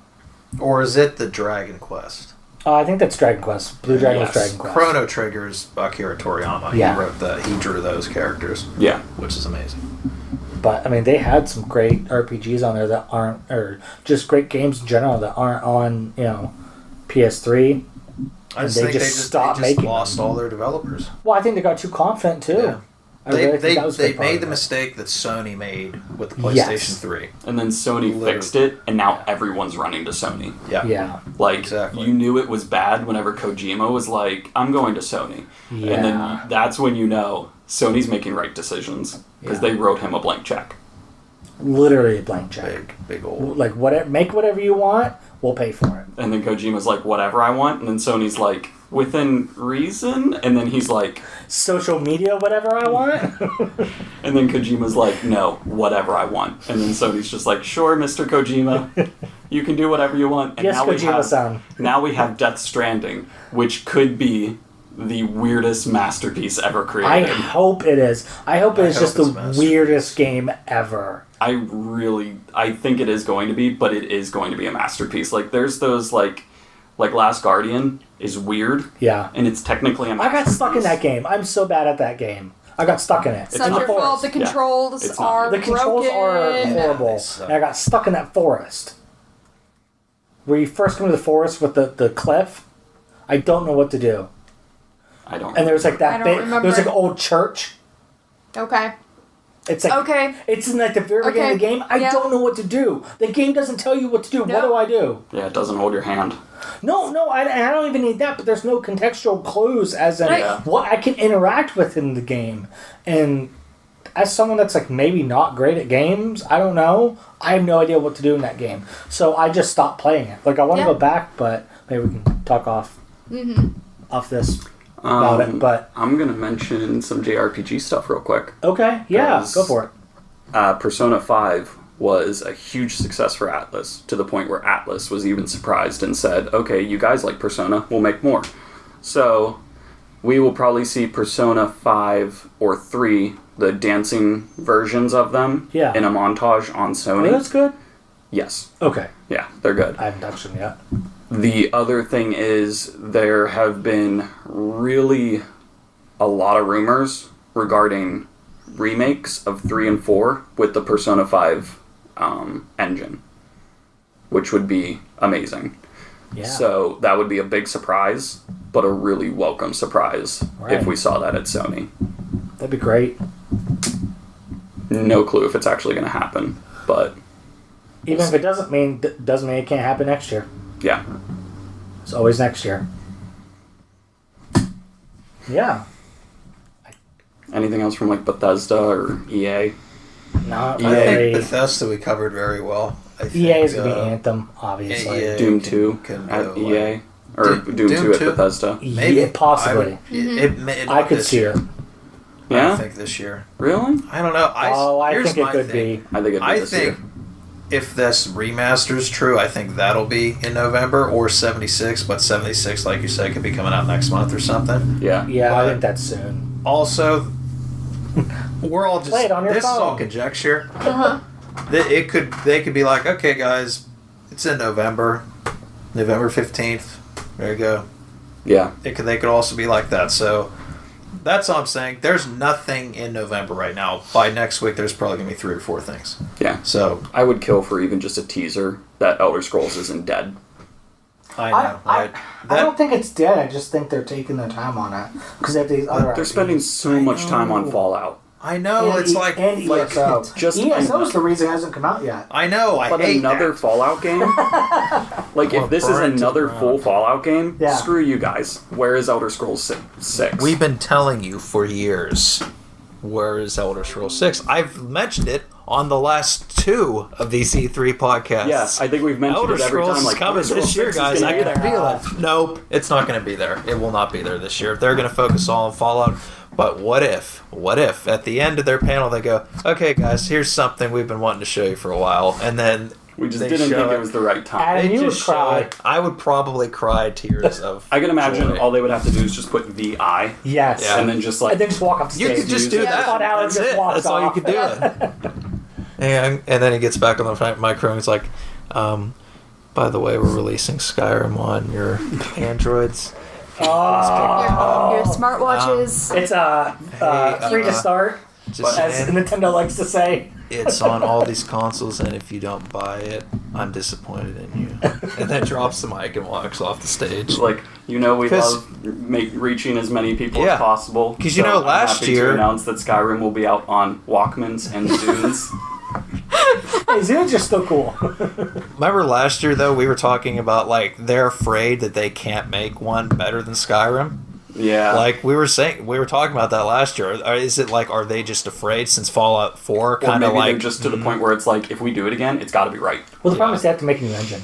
Or is it the Dragon Quest? I think that's Dragon Quest. Blue Dragon Yes. was Dragon Quest. Chrono Trigger's Akira Toriyama. Yeah. He wrote that. He drew those characters, Yeah. which is amazing. But, I mean, they had some great RPGs on there that aren't, or just great games in general that aren't on, PS3. I And just they think just stopped making lost all their developers. Well, I think they got too confident, too. Yeah. I really think They that was a big part made of the it. mistake that Sony made with the PlayStation Yes. 3. And then Sony Literally. fixed it, and now everyone's running to Sony. Yeah. Yeah. Like, Exactly. you knew it was bad whenever Kojima was like, I'm going to Sony. Yeah. And then that's when you know Sony's making right decisions, because Yeah. they wrote him a blank check. Literally a blank check. Big old. Like, make whatever you want, we'll pay for it. And then Kojima's like, whatever I want. And then Sony's like, within reason? And then he's like, Social media, whatever I want. and then Kojima's like, no, whatever I want. And then Sony's just like, sure, Mr. Kojima. You can do whatever you want. And Yes, Kojima-san. now we have Death Stranding, which could be the weirdest masterpiece ever I created. hope it is. I hope it is just the weirdest game ever. I think it is going to be, but it is going to be a masterpiece. Like, there's those, like Last Guardian is weird. Yeah. And it's technically a I masterpiece. got stuck in that game. I'm so bad at that game. I got stuck in it. It's not your fault. The controls are The controls are broken. horrible. And I got stuck in that forest. Where you first come to the forest with the cliff, I don't know what to do. I don't. And there was like that I don't big. remember. There was like an old church. Okay. It's like Okay. It's in like the very beginning of the game. I don't know what to do. The game doesn't tell you what to do. No. What do I do? Yeah, it doesn't hold your hand. No, I don't even need that. But there's no contextual clues as in Yeah. what I can interact with in the game. And as someone that's like maybe not great at games, I don't know. I have no idea what to do in that game. So I just stopped playing it. Like I want to go back, but maybe we can talk off this about it. But I'm gonna mention some JRPG stuff real quick. okay, yeah, go for it. Persona 5 was a huge success for Atlas, to the point where Atlas was even surprised and said, okay, you guys like Persona, we'll make more. So we will probably see Persona 5 or 3, the dancing versions of them, in a montage on Sony. Oh, that's good. Yes. Okay. Yeah, they're good. I haven't touched them yet. The other thing is there have been really a lot of rumors regarding remakes of 3 and 4 with the Persona 5 engine, which would be amazing. Yeah. So that would be a big surprise, but a really welcome surprise if we saw that at Sony. That'd be great. No clue if it's actually going to happen, but Even if it doesn't mean it can't happen next year. yeah. It's always next year. Yeah. Anything else from like Bethesda or EA? Not I think really. Bethesda we covered very well. I think, EA is going to be Anthem, obviously. EA Doom can 2 go at EA? like- Or Doom Doom 2 at 2? Bethesda? Maybe. Yeah, possibly. I could see it. Yeah? I think this year. Really? I don't know. I here's think it my could thing. be. I think it'd be I this think year. if this remaster's true, I think that'll be in November or 76. But 76, like you said, could be coming out next month or something. Yeah. Yeah, I But- think that's soon. Also, we're all just Play it on your this is all phone. conjecture. They could be like, okay, guys, it's in November 15th. There you go. Yeah. They could also be like that. So that's all I'm saying. There's nothing in November right now. By next week, there's probably gonna be 3 or 4 things. Yeah. So I would kill for even just a teaser that Elder Scrolls isn't dead. I know. I don't think it's dead. I just think they're taking their time on it because they have these other. They're spending so much time on Fallout. I know. And It's like ESO. just- ESO is the reason it hasn't come out yet. I know. I But hate another that. Fallout game? Like, if this is burn it to the another ground. full Fallout game, Yeah. screw you guys. Where is Elder Scrolls 6? We've been telling you for years. Where is Elder Scrolls 6? I've mentioned it on the last 2 of these E3 podcasts. Yeah, I think we've mentioned Elder it every Scrolls time. is Like, coming Elder Scrolls this year, 6 is guys. gonna I be can there. feel it. Nope, it's not going to be there. It will not be there this year. They're going to focus all on Fallout. But what if? What if at the end of their panel they go, "Okay, guys, here's something we've been wanting to show you for a while," and then We just they didn't show think it was the right time. And They you would just show cry. it. I would probably cry tears of. I can imagine joy. all they would have to do is just put VI, Yes. Yeah. and then just like And then just walk off the You stage. could just do music. that. Thought Alex That's just it. walks That's all you off. could do. And then he gets back on the micro and he's like, "By the way, we're releasing Skyrim on your Androids." Your smartwatches. It's free to start, Just as saying, Nintendo likes to say. it's on all these consoles, and if you don't buy it, I'm disappointed in you. And then drops the mic and walks off the stage. Like, we 'Cause- love reaching as many people Yeah. as possible. 'Cause you know, I'm last happy year- to announce that Skyrim will be out on Walkmans and Zunes. Hey, Zunes are still cool. Remember last year, though, we were talking about, like, they're afraid that they can't make one better than Skyrim. Yeah. Like, we were talking about that last year. Is it like, are they just afraid since Fallout 4 or kind of maybe like... they're just to the point where it's like, if we do it again, it's got to be right. Well, the problem is they have to make a new engine.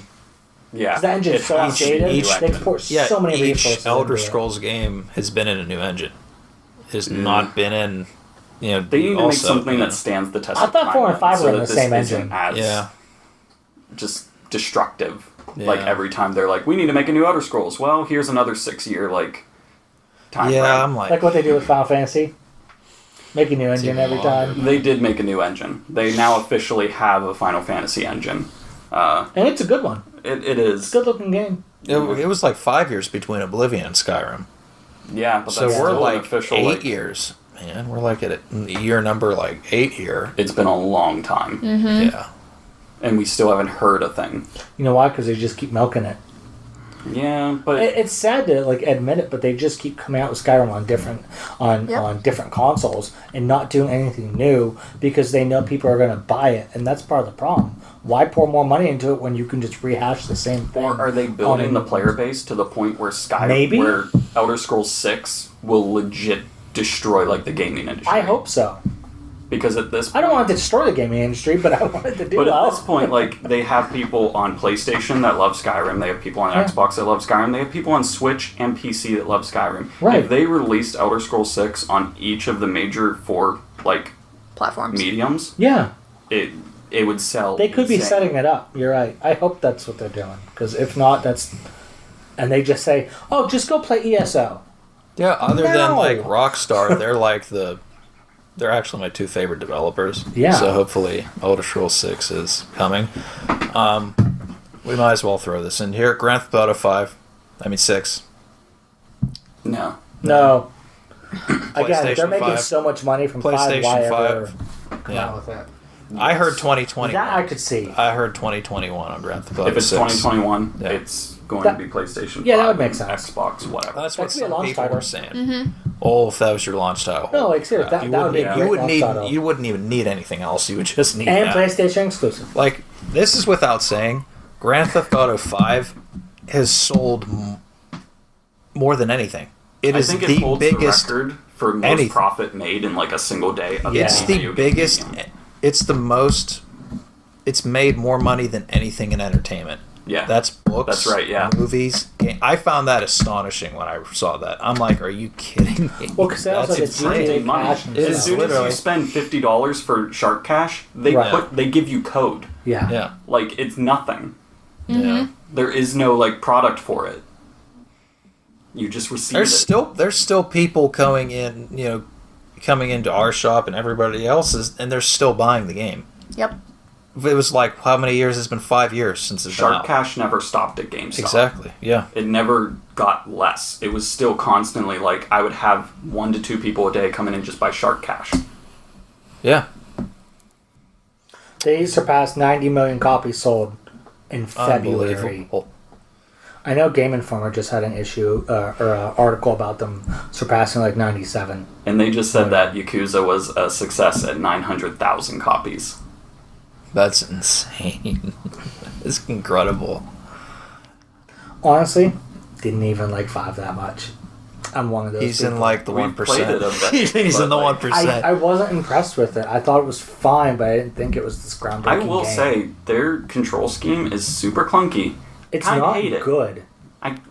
Yeah. Because that engine is so has to be outdated. new They engine. pour so many each resources Elder into it. Scrolls game has been in a new engine. Has not been in, They need to make also, something you know. that stands the test I of thought time. 4 and 5 so were in that the this same isn't engine. as Yeah. just destructive. Yeah. Like every time they're like, we need to make a new Outer Scrolls. Well, here's another 6-year like time frame. I'm like what they do with Final Fantasy. Make a new engine every time. They did make a new engine. They now officially have a Final Fantasy engine. And it's a good one. It is. It's a good looking game. It was like 5 years between Oblivion and Skyrim. Yeah, but So that's we're still like an official 8 years. Man, we're like at year number like 8 here. It's been a long time. Mm-hmm. Yeah. And we still haven't heard a thing. You know why? Because they just keep milking it. Yeah, but It's sad to like admit it, but they just keep coming out with Skyrim on different consoles and not doing anything new because they know people are going to buy it, and that's part of the problem. Why pour more money into it when you can just rehash the same thing? or are they building the player base to the point where where Elder Scrolls 6 will legit destroy like the gaming industry? I hope so. Because at this point, I don't want it to destroy the gaming industry, but I want it to do But well. at this point, like, they have people on PlayStation that love Skyrim. They have people on Xbox that love Skyrim. They have people on Switch and PC that love Skyrim. Right. If they released Elder Scrolls 6 on each of the major 4, like, Platforms. mediums, Yeah, it would sell. they could be insane. setting it up. You're right. I hope that's what they're doing. Because if not, that's... And they just say, oh, just go play ESO. Yeah, other than No. like Rockstar, they're like they're actually my two favorite developers. Yeah. So hopefully Elder Scrolls 6 is coming. We might as well throw this in here. Grand Theft Auto 6. No. No. Again, PlayStation they're making 5. so much money from 5. PlayStation Why ever 5. come out with it? I heard 2021. That I could see. I heard 2021 on Grand Theft Auto If it's 6. 2021, Yeah. it's going That- to be PlayStation 5. yeah, that would make sense. Xbox, whatever. That's That what could be a some launch people title. were saying. Mm-hmm. Oh, if that was your launch title. No, like seriously, that would be a great launch title. You wouldn't even need anything else. You would just need And that. PlayStation exclusive. Like, this is without saying, Grand Theft Auto 5 has sold more than anything. It is I think the it holds biggest. the record for most anything. profit made in like a single day. Of It's any the video game biggest. medium. It's the most. It's made more money than anything in entertainment. Yeah, That's books. That's right, yeah. Movies. I found that astonishing when I saw that. I'm like, are you kidding me? Well, because they also That's get insane. GTA money. cash and It As is stuff. soon as literally- you spend $50 for Shark Cash, they Right. they give you code. Yeah. Yeah. Like it's nothing. Yeah. There is no like product for it. You just receive There's still people coming into our shop and everybody else's, and they're still buying the game. Yep. It was like, how many years? It's been 5 years since it's been Shark out. Cash never stopped at GameStop. Exactly. Yeah. It never got less. It was still constantly like I would have 1 to 2 people a day come in and just buy Shark Cash. Yeah. They surpassed 90 million copies sold in February. Unbelievable. I know Game Informer just had an issue or an article about them surpassing like 97. And they just said that Yakuza was a success at 900,000 copies. That's insane. It's incredible. Honestly, didn't even like 5 that much. I'm one of those He's people. in like the We 1%. played it a bit, He's but, in the like, 1%. I wasn't impressed with it. I thought it was fine, but I didn't think it was this groundbreaking I will game. say their control scheme is super clunky. It's I not hate it. good.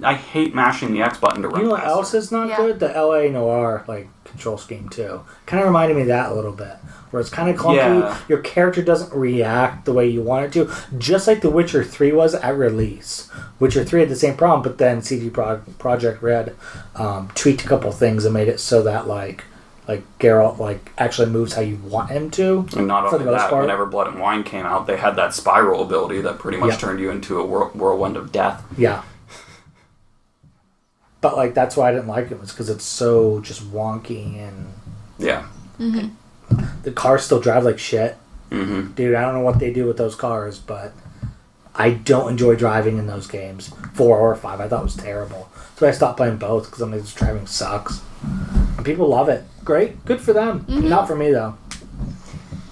I hate mashing the X button to run You know what faster. else is not Yeah. good? The LA Noir like control scheme too. Kind of reminded me of that a little bit, where it's kind of clunky. Yeah. Your character doesn't react the way you want it to, just like The Witcher 3 was at release. Witcher 3 had the same problem, but then Project Red tweaked a couple things and made it so that like Geralt like actually moves how you want him to. And not for only the most that, part. whenever Blood and Wine came out, they had that spiral ability that pretty much Yeah. turned you into a whirlwind of death. Yeah. But like that's why I didn't like it, was because it's so just wonky and Yeah. the cars still drive like shit. Mm-hmm. Dude, I don't know what they do with those cars, but I don't enjoy driving in those games. 4 or 5, I thought it was terrible. So I stopped playing both because I'm like, this driving sucks. And people love it. Great, good for them. Not for me though.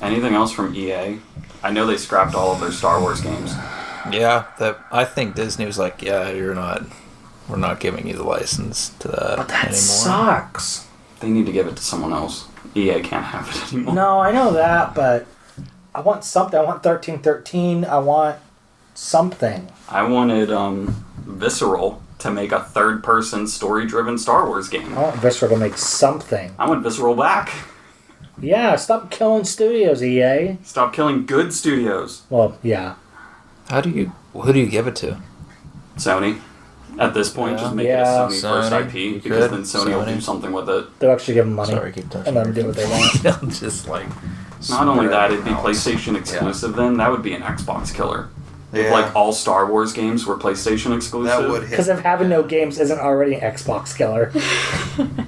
Anything else from EA? I know they scrapped all of their Star Wars games. Yeah, I think Disney was like, yeah, we're not giving you the license to that But that anymore. sucks. They need to give it to someone else. EA can't have it anymore. No, I know that, but I want something. I want 1313. I want something. I wanted Visceral to make a third-person, story-driven Star Wars game. I want Visceral to make something. I want Visceral back. Yeah, stop killing studios, EA. Stop killing good studios. Well, yeah. Who do you give it to? Sony. At this point, just make it a Sony first IP, because then Sony will do something with it. They'll actually give them money. Sorry, keep touching and let them do what they want. Just like... Not only that, it'd be PlayStation exclusive then. That would be an Xbox killer. Yeah. If, like, all Star Wars games were PlayStation exclusive. That would hit. Because if having no games isn't already an Xbox killer.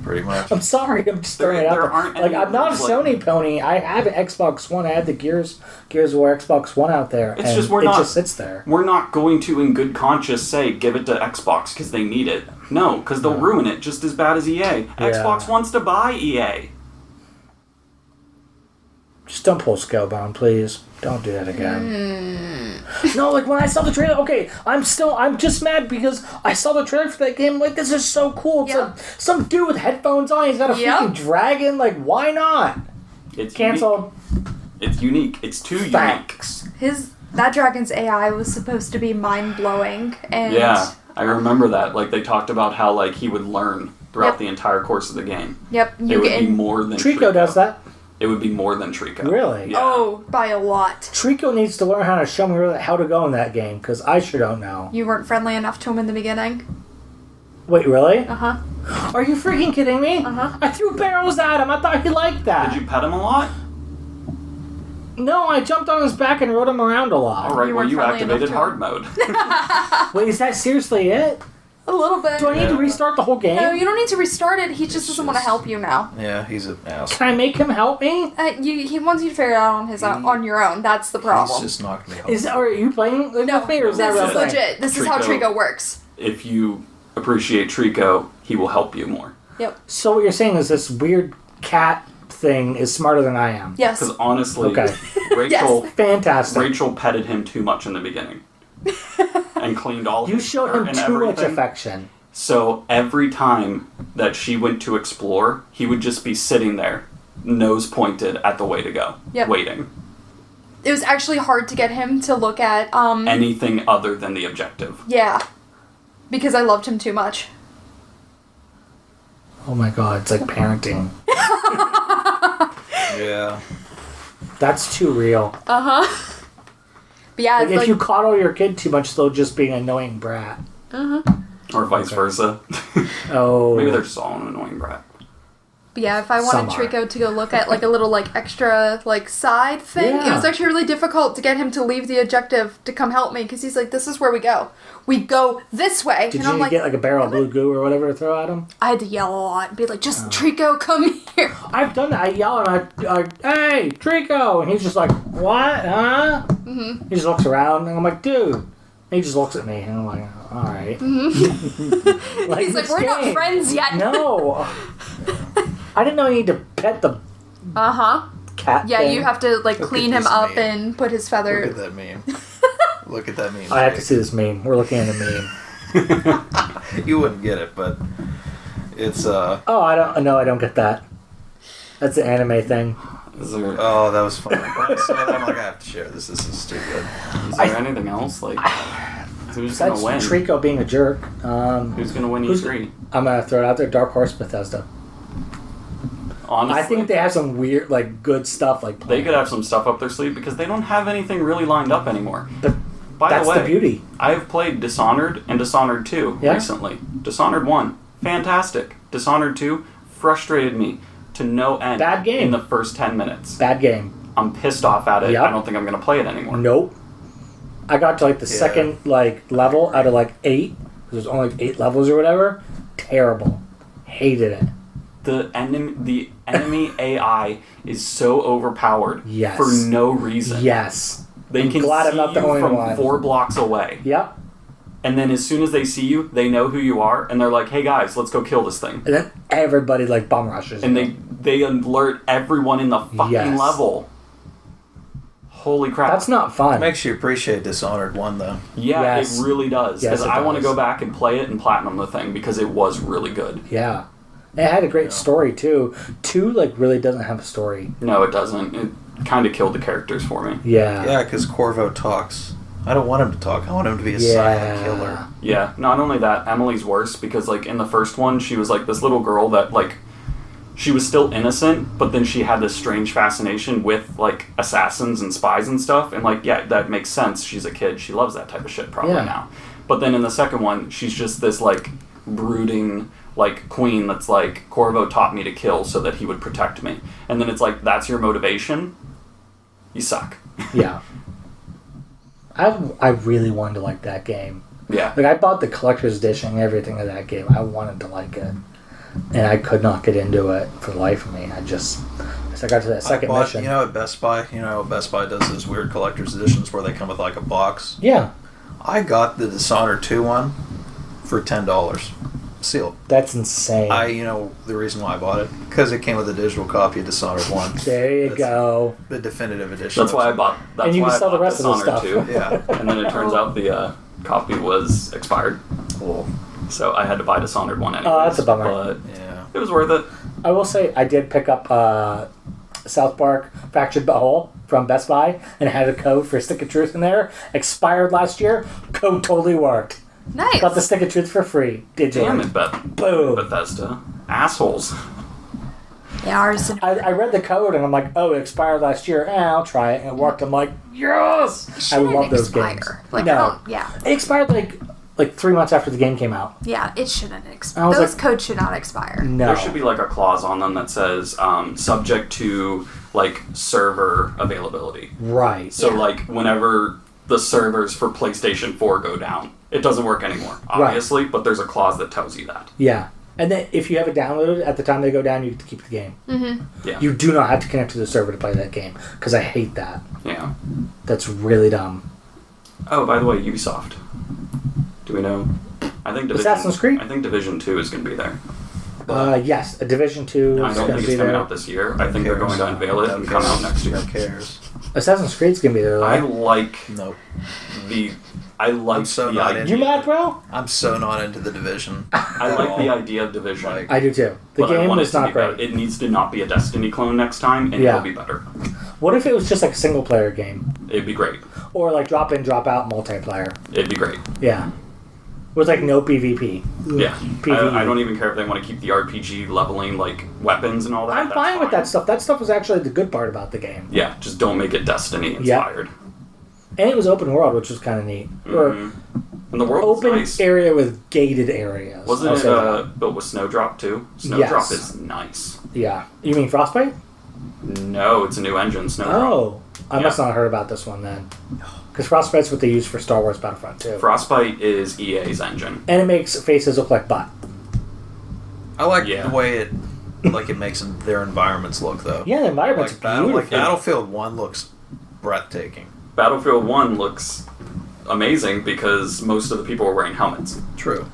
Pretty much. I'm sorry, I'm just throwing it out there. Like, I'm not a Sony pony. I have an Xbox One. I had the Gears of War Xbox One out there. It's just it just sits there. We're not going to, in good conscience, say give it to Xbox because they need it. No, because they'll ruin it just as bad as EA. Yeah. Xbox wants to buy EA. Just don't pull Scalebound, please. Don't do that again. No, like when I saw the trailer, okay, I'm just mad because I saw the trailer for that game. Like, this is so cool. It's like some dude with headphones on. He's got a freaking dragon. Like, why not? It's canceled. It's unique. It's too Facts. unique. That dragon's AI was supposed to be mind blowing, and yeah, I remember that. Like, they talked about how like he would learn throughout the entire course of the game. Yep, it would be more than Trico does that. It would be more than Trico. Really? Yeah. Oh, by a lot. Trico needs to learn how to show me how to go in that game, because I sure don't know. You weren't friendly enough to him in the beginning. Wait, really? Uh-huh. Are you freaking kidding me? Uh-huh. I threw barrels at him. I thought he liked that. Did you pet him a lot? No, I jumped on his back and rode him around a lot. All right, You well, weren't you friendly activated enough to hard mode. Wait, is that seriously it? A little bit. Do I need to restart the whole game? No, you don't need to restart it. He just doesn't want to help you now. Yeah, he's an ass. Can I make him help me? He wants you to figure it out on his own, on your own. That's the problem. He's just knocked me off. Are you playing with me, or is that this real is thing? legit. This is how Trico works. If you appreciate Trico, he will help you more. Yep. So what you're saying is this weird cat thing is smarter than I am. Yes. Because honestly, Okay. Rachel, Fantastic. Rachel petted him too much in the beginning. And cleaned all You his showed hair him and too much everything. affection. So every time that she went to explore, he would just be sitting there, nose pointed at the way to go, waiting. It was actually hard to get him to look at anything other than the objective. Yeah. Because I loved him too much. Oh my god, it's like parenting. Yeah. That's too real. Uh-huh. But yeah, Like, if you coddle your kid too much, they'll just be an annoying brat. Uh-huh. Or vice versa. Oh. Maybe they're just all an annoying brat. But yeah, if I wanted Trico to go look at like a little like extra like side thing, it was actually really difficult to get him to leave the objective to come help me because he's like, "This is where we go. We go this way." Did and I'm you like, get like a barrel of blue goo or whatever to throw at him? I had to yell a lot and be like, "Just Trico, come here." I've done that. I yell and "Hey, Trico!" and he's just like, "What? Huh?" Mm-hmm. He just looks around and I'm like, "Dude." And he just looks at me and I'm like, "All right." Mm-hmm. He's like, "We're not friends yet." No. I didn't know you need to pet the cat Yeah, thing. you have to like Look clean at him this up meme. and put his feather. Look at that meme. Look at that meme. I have to see this meme. We're looking at a meme. You wouldn't get it, but it's Oh, I don't get that. That's an anime thing. Oh, that was funny. So I'm like, I have to share this. This is too good. Is there anything else? Like, who's going That's to win? Trico being a jerk. Who's going to win E3? I'm going to throw it out there. Dark Horse Bethesda. Honestly, I think they have some weird, like, good stuff. Like they could have some stuff up their sleeve because they don't have anything really lined up anymore. But By that's the way, the beauty. I have played Dishonored and Dishonored 2 recently. Dishonored 1, fantastic. Dishonored 2 frustrated me to no end. Bad game. In the first 10 minutes. Bad game. I'm pissed off at it. Yep. I don't think I'm going to play it anymore. Nope. I got to, like, the second, like, level out of, like, 8. Because there's only, like, 8 levels or whatever. Terrible. Hated it. The enemy AI is so overpowered Yes. for no reason. Yes. They I'm can glad see I'm not the you only from one. 4 blocks away. Yep. And then as soon as they see you, they know who you are, and they're like, "Hey guys, let's go kill this thing." And then everybody, like, bum rushes. And you. they alert everyone in the fucking level. Holy crap. That's not fun. It makes you appreciate Dishonored 1, though. Yeah, Yes. it really does. Yes, Because it I want to does. go back and play it and platinum the thing because it was really good. Yeah. It had a great story, too. 2, like, really doesn't have a story. No, it doesn't. It kind of killed the characters for me. Yeah. Yeah, because Corvo talks. I don't want him to talk. I want him to be a silent killer. Yeah, not only that, Emily's worse because, like, in the first one, she was, like, this little girl that, like, she was still innocent, but then she had this strange fascination with, like, assassins and spies and stuff. And, like, yeah, that makes sense. She's a kid. She loves that type of shit probably now. But then in the second one, she's just this, like, brooding, like, queen that's like, Corvo taught me to kill so that he would protect me. And then it's like, that's your motivation? You suck. Yeah. I really wanted to like that game. Yeah. Like, I bought the collector's edition and everything of that game. I wanted to like it. And I could not get into it for the life of me. As I got to that second mission. You know, at Best Buy, Best Buy does those weird collector's editions where they come with like a box. Yeah. I got the Dishonored 2 one for $10. Sealed. That's insane. The reason why I bought it, because it came with a digital copy of Dishonored 1. There you go. The definitive edition. That's why I bought. That's and you why can sell I bought the rest of the Dishonored stuff. too. Yeah. And then it turns out the copy was expired. Cool. So I had to buy Dishonored 1 anyway. Oh, that's a bummer. But Yeah. it was worth it. I will say I did pick up South Park Fractured Butthole from Best Buy and it had a code for Stick of Truth in there. Expired last year. Code totally worked. Nice. Got the Stick of Truth for free. Did you? Damn it, Boom. Bethesda. Assholes. Yeah, ours didn't. I read the code and I'm like, oh, it expired last year. I'll try it. And it worked. I'm like, yes! It I shouldn't love those expire. games. Like, No. yeah. It expired like 3 months after the game came out. Yeah, it shouldn't I expire. was Those like- codes should not expire. No. There should be like a clause on them that says subject to like server availability. Right. So Yeah. like whenever the servers for PlayStation 4 go down, it doesn't work anymore, obviously, but there's a clause that tells you that. Yeah. And then if you have it downloaded, at the time they go down, you get to keep the game. Mm-hmm. Yeah. You do not have to connect to the server to play that game, because I hate that. Yeah. That's really dumb. Oh, by the way, Ubisoft. Do we know? I think Assassin's Creed? I think Division 2 is going to be there. Yes, a Division 2 I is don't going think to be it's coming there. out this year. I think they're going to unveil it and come out next year. Who cares? Assassin's Creed's going to be there, though. I like Nope. I'm so the not idea. You mad, bro? I'm so not into the Division. I like the idea of Division. Like- I do too. The but I game want it is to not be great. better. It needs to not be a Destiny clone next time, and Yeah. it'll be better. What if it was just like a single player game? It'd be great. Or like drop in, drop out multiplayer? It'd be great. Yeah. With like no PvP. Yeah. PvE. I don't even care if they want to keep the RPG leveling, like, weapons and all that. I'm That's fine with that stuff. That stuff was actually the good part about the game. Yeah, just don't make it Destiny inspired. And it was open world, which was kind of neat. Or And the world was open nice. area with gated areas. Wasn't I'll it say that. built with Snowdrop too? Snowdrop Yes. is nice. Yeah. You mean Frostbite? No, it's a new engine, Snowdrop. Oh. I must Yeah. not have heard about this one then. Because Frostbite's what they use for Star Wars Battlefront 2. Frostbite is EA's engine. And it makes faces look like butt. I like Yeah. the way it makes their environments look, though. Yeah, the environment's beautiful. Like Battlefield 1 looks breathtaking. Battlefield 1 looks amazing because most of the people are wearing helmets. True.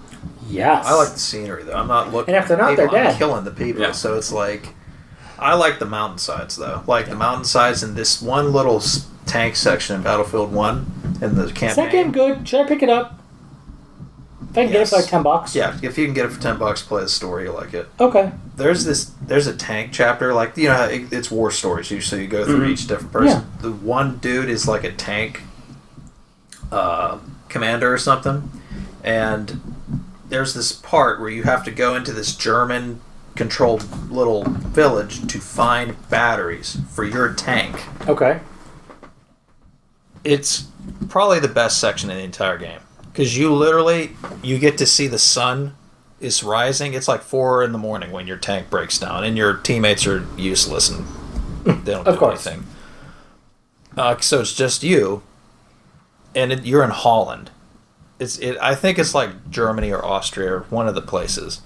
Yes. I like the scenery, though. I'm not looking And if they're at not, people, they're I'm dead. killing the people. Yeah. So it's like, I like the mountainsides, though. Like the mountainsides in this one little tank section in Battlefield 1 in the Is campaign. that game good? Should I pick it up? If I can get it for like $10. Yeah, if you can get it for $10, play the story, you like it. Okay. There's a tank chapter, like, you know, how it's war stories, so you go through each different person. Yeah. The one dude is like a tank commander or something, and there's this part where you have to go into this German controlled little village to find batteries for your tank. Okay. It's probably the best section in the entire game, because you get to see the sun is rising. It's like 4 a.m. when your tank breaks down, and your teammates are useless and they don't Of do course. anything. So it's just you, and you're in Holland. I think it's like Germany or Austria, or one of the places.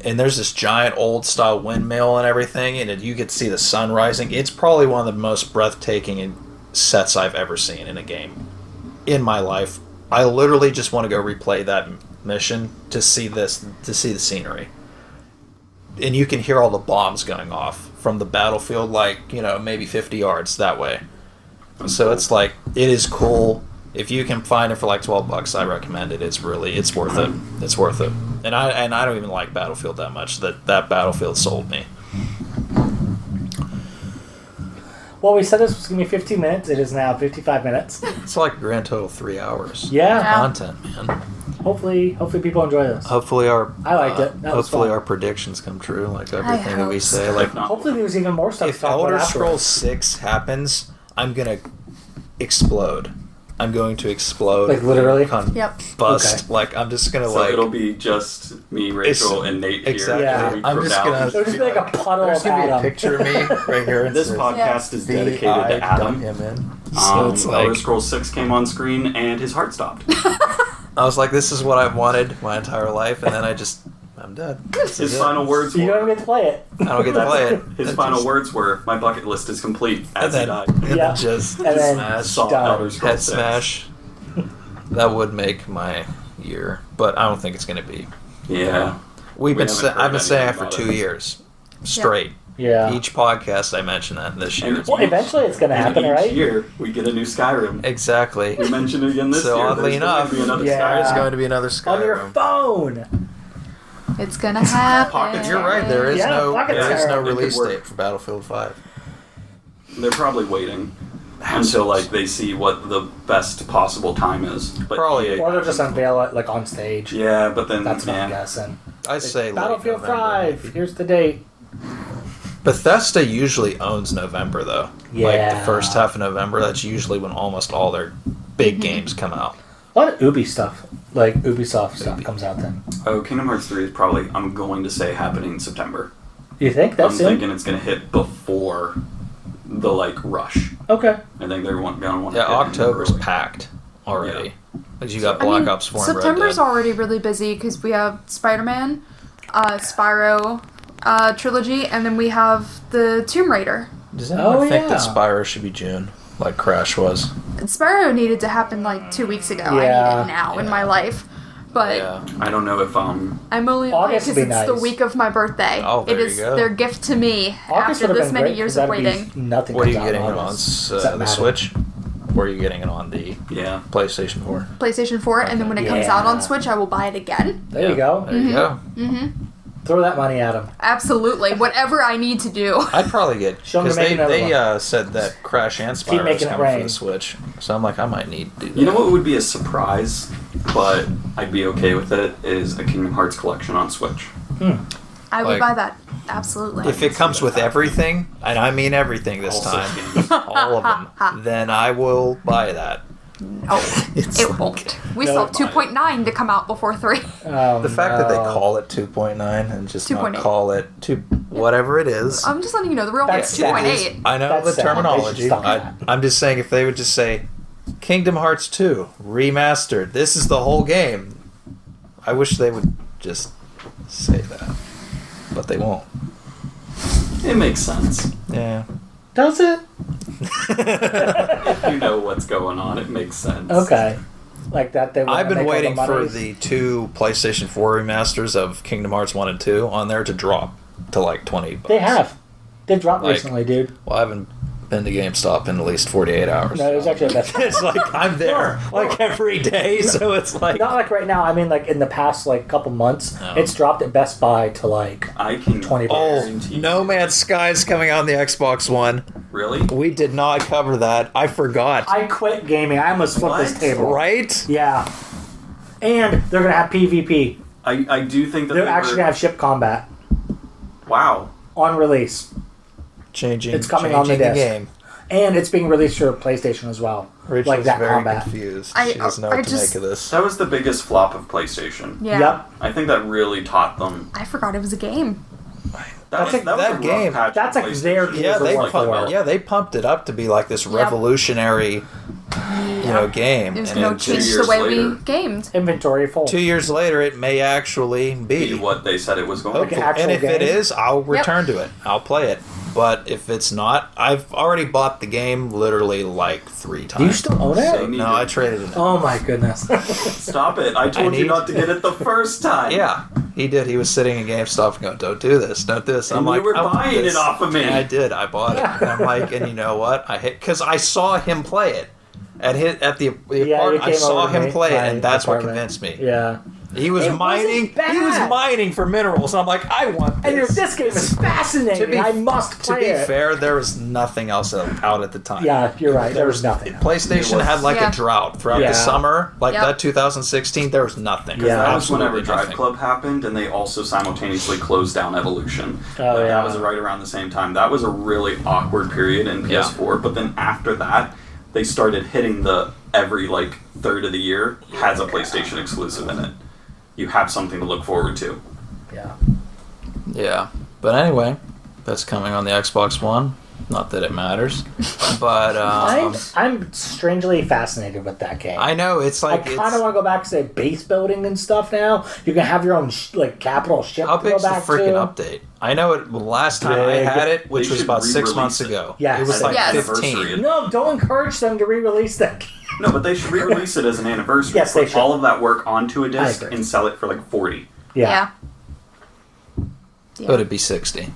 And there's this giant old style windmill and everything, and you get to see the sun rising. It's probably one of the most breathtaking sets I've ever seen in a game in my life. I literally just want to go replay that mission to see the scenery. And you can hear all the bombs going off from the battlefield, like, maybe 50 yards that way. So it's like, it is cool. If you can find it for like $12, I recommend it. It's worth it. It's worth it. And I don't even like Battlefield that much. That Battlefield sold me. Well, we said this was going to be 15 minutes. It is now 55 minutes. It's like a grand total 3 hours. Yeah. Content, man. hopefully people enjoy this. Hopefully our I liked it. That was hopefully fun. our predictions come true, like everything that we hope say. so. Like Hopefully there's even more stuff to if talk Elder about Scrolls afterwards. 6 happens, I'm gonna explode. I'm going to explode. Like, literally? Yep. Bust. Okay. Like I'm just gonna So like. it'll be just me, Rachel, and Nate here. Exactly. Yeah. a week I'm from just now. gonna- It'll just be like a puddle There's of gonna be a Adam. picture of me right here. This It says, podcast is dedicated to Adam. him in. So it's Elder like Scrolls 6 came on screen and his heart stopped. I was like, this is what I've wanted my entire life, and then I'm dead. This is His it. final words You don't were. even get to play it. I don't get to play it. His And final just- words were, "My bucket list is complete." And As he then, died. and Yeah. then just And then smash, Saw done. Elder Scrolls head 6. smash. That would make my year, but I don't think it's going to be. Yeah. We've We been haven't heard I've been saying it anything for about 2 it. years straight. Yeah. Each podcast I mention that this year. And Well, eventually it's going to And happen, each right? year we get a new Skyrim. Exactly. We mentioned it again this So year. oddly There's going enough, to be another Yeah. There's Skyrim. going to be another On your Skyrim. phone. It's gonna happen. Pockets You're right. There is Yeah, no Pocket there is Skyrim. no It could release work. date for Battlefield 5. They're probably waiting until like they see what the best possible time is. But Probably. EA Or they'll just unveil it like on stage. Yeah, but then That's what I'm man, guessing. I say late Battlefield November, 5. maybe. Here's the date. Bethesda usually owns November though. Like Yeah. the first half of November, that's usually when almost all their big games come out. A lot of Ubisoft stuff comes out then. oh, Kingdom Hearts 3 is probably I'm going to say happening in September. You think I'm that's soon? thinking it's going to hit before the like rush. Okay. I think they're going to want Yeah, to hit October's early. packed already. Because you got I Black mean, Ops 4 and Red September's Dead. already really busy because we have Spider-Man, Spyro trilogy, and then we have the Tomb Raider. Does anyone think that yeah. Spyro should be June, like Crash was? Spyro needed to happen like 2 weeks ago. I need Yeah. it now in my life. But Yeah. I don't know if I'm only August because would it's be the nice. week of my birthday. Oh, there it is you go. their gift to me August after would have this been many great, years 'cause of that'd be waiting. nothing What are you comes out in getting it on August. the Except Madden. Switch? Or are you getting it on the yeah. PlayStation 4? PlayStation 4, and then when it comes Yeah. out on Switch, I will buy it again. There you go. There you go. Throw that money at him. Absolutely, whatever I need to do. I'd probably get Show 'em because to make another they said that Crash and Spyro is making it coming for rain. the Switch, so I'm like I might need to do that. You know what would be a surprise, but I'd be okay with it, is a Kingdom Hearts collection on Switch. I would Like- buy that. Absolutely. If it comes with everything, and I mean everything this All time, six games. all of them, then I will buy that. Oh, It's it like- won't. We No, still have 2.9 to come out before 3. The fact that they no. call it 2.9 and just not 2.8. call it whatever it is. I'm just letting you know the real That's one's sad. 2.8. I know That's the sad. They should terminology. stop that. I'm just saying if they would just say Kingdom Hearts 2 remastered, this is the whole game. I wish they would just say that, but they won't. It makes sense. Yeah. Does it? If you know what's going on, it makes sense. Okay. Like that they I've been make all the waiting for monies? the 2 PlayStation 4 remasters of Kingdom Hearts 1 and 2 on there to drop to like $20. They have. They dropped Like- recently, dude. Well, I haven't been to GameStop in at least 48 hours. No, it was actually a best. It's like I'm there like every day, so it's like Not like right now. I mean, like in the past like couple months, Oh. it's dropped at Best Buy to like I can 20 oh, guarantee. No Man's Sky is coming out on the Xbox One. Really? We did not cover that. I forgot. I quit gaming. I almost flipped this What? table. Right? Yeah. And they're gonna have PvP. I do think that They're they actually were, gonna have ship combat wow. on release, Changing. It's coming on the changing disc. game. and it's being released for PlayStation as well. Rachel's like that very combat. confused. I- She doesn't know I what to just- make of this. That was the biggest flop of PlayStation. Yeah. Yep. I think that really taught them. I forgot it was a game. That was that a rough game- patch that's for like PlayStation. their Yeah, Gears of they War pumped, 4. yeah, they pumped it up to be like this Yep. revolutionary, game. It was And going it to change two the years way we later- gamed. Inventory full. 2 years later, it may actually Be be. what they said it was going Like to an be. actual And if it game? is, I'll return to it. I'll play it. But if it's not, I've already bought the game literally like 3 times. Do you still own They it? need No, to- I traded it. Oh my goodness. Stop it! I told you need- not to get it the first time. Yeah, he did. He was sitting in GameStop going, "Don't do this, don't do this." And I'm you like, were "I want buying this." it off of me. And I did. I bought it. And I'm like, and you know what? I hit because I saw him play it at the Yeah, apartment. you I came saw over to him me, play it, my and that's what apartment. convinced me. Yeah. He was mining. He was mining for minerals. And I'm like, I want this. And this game is fascinating. I must play it. To be fair, there was nothing else out at the time. Yeah, you're right. There was nothing. PlayStation had like a drought throughout the summer. Like that 2016, there was nothing. Yeah, that was whenever Drive Club happened, and they also simultaneously closed down Evolution. Oh, yeah. That was right around the same time. That was a really awkward period in PS4, but then after that, they started hitting the every like third of the year has a PlayStation exclusive in it. You have something to look forward to. Yeah. Yeah. But anyway, that's coming on the Xbox One. Not that it matters. But I'm strangely fascinated with that game. I know, it's like... I kind of want to go back to, say, base building and stuff now. You can have your own, capital ship to go back to. How big's the freaking update? I know it last time I had it, which was about 6 months ago. Yes. It was like 15. No, don't encourage them to re-release that game. No, but they should re-release it as an anniversary. Yes, they should. All of that work onto a disc and sell it for like 40. Yeah. But it'd be 60.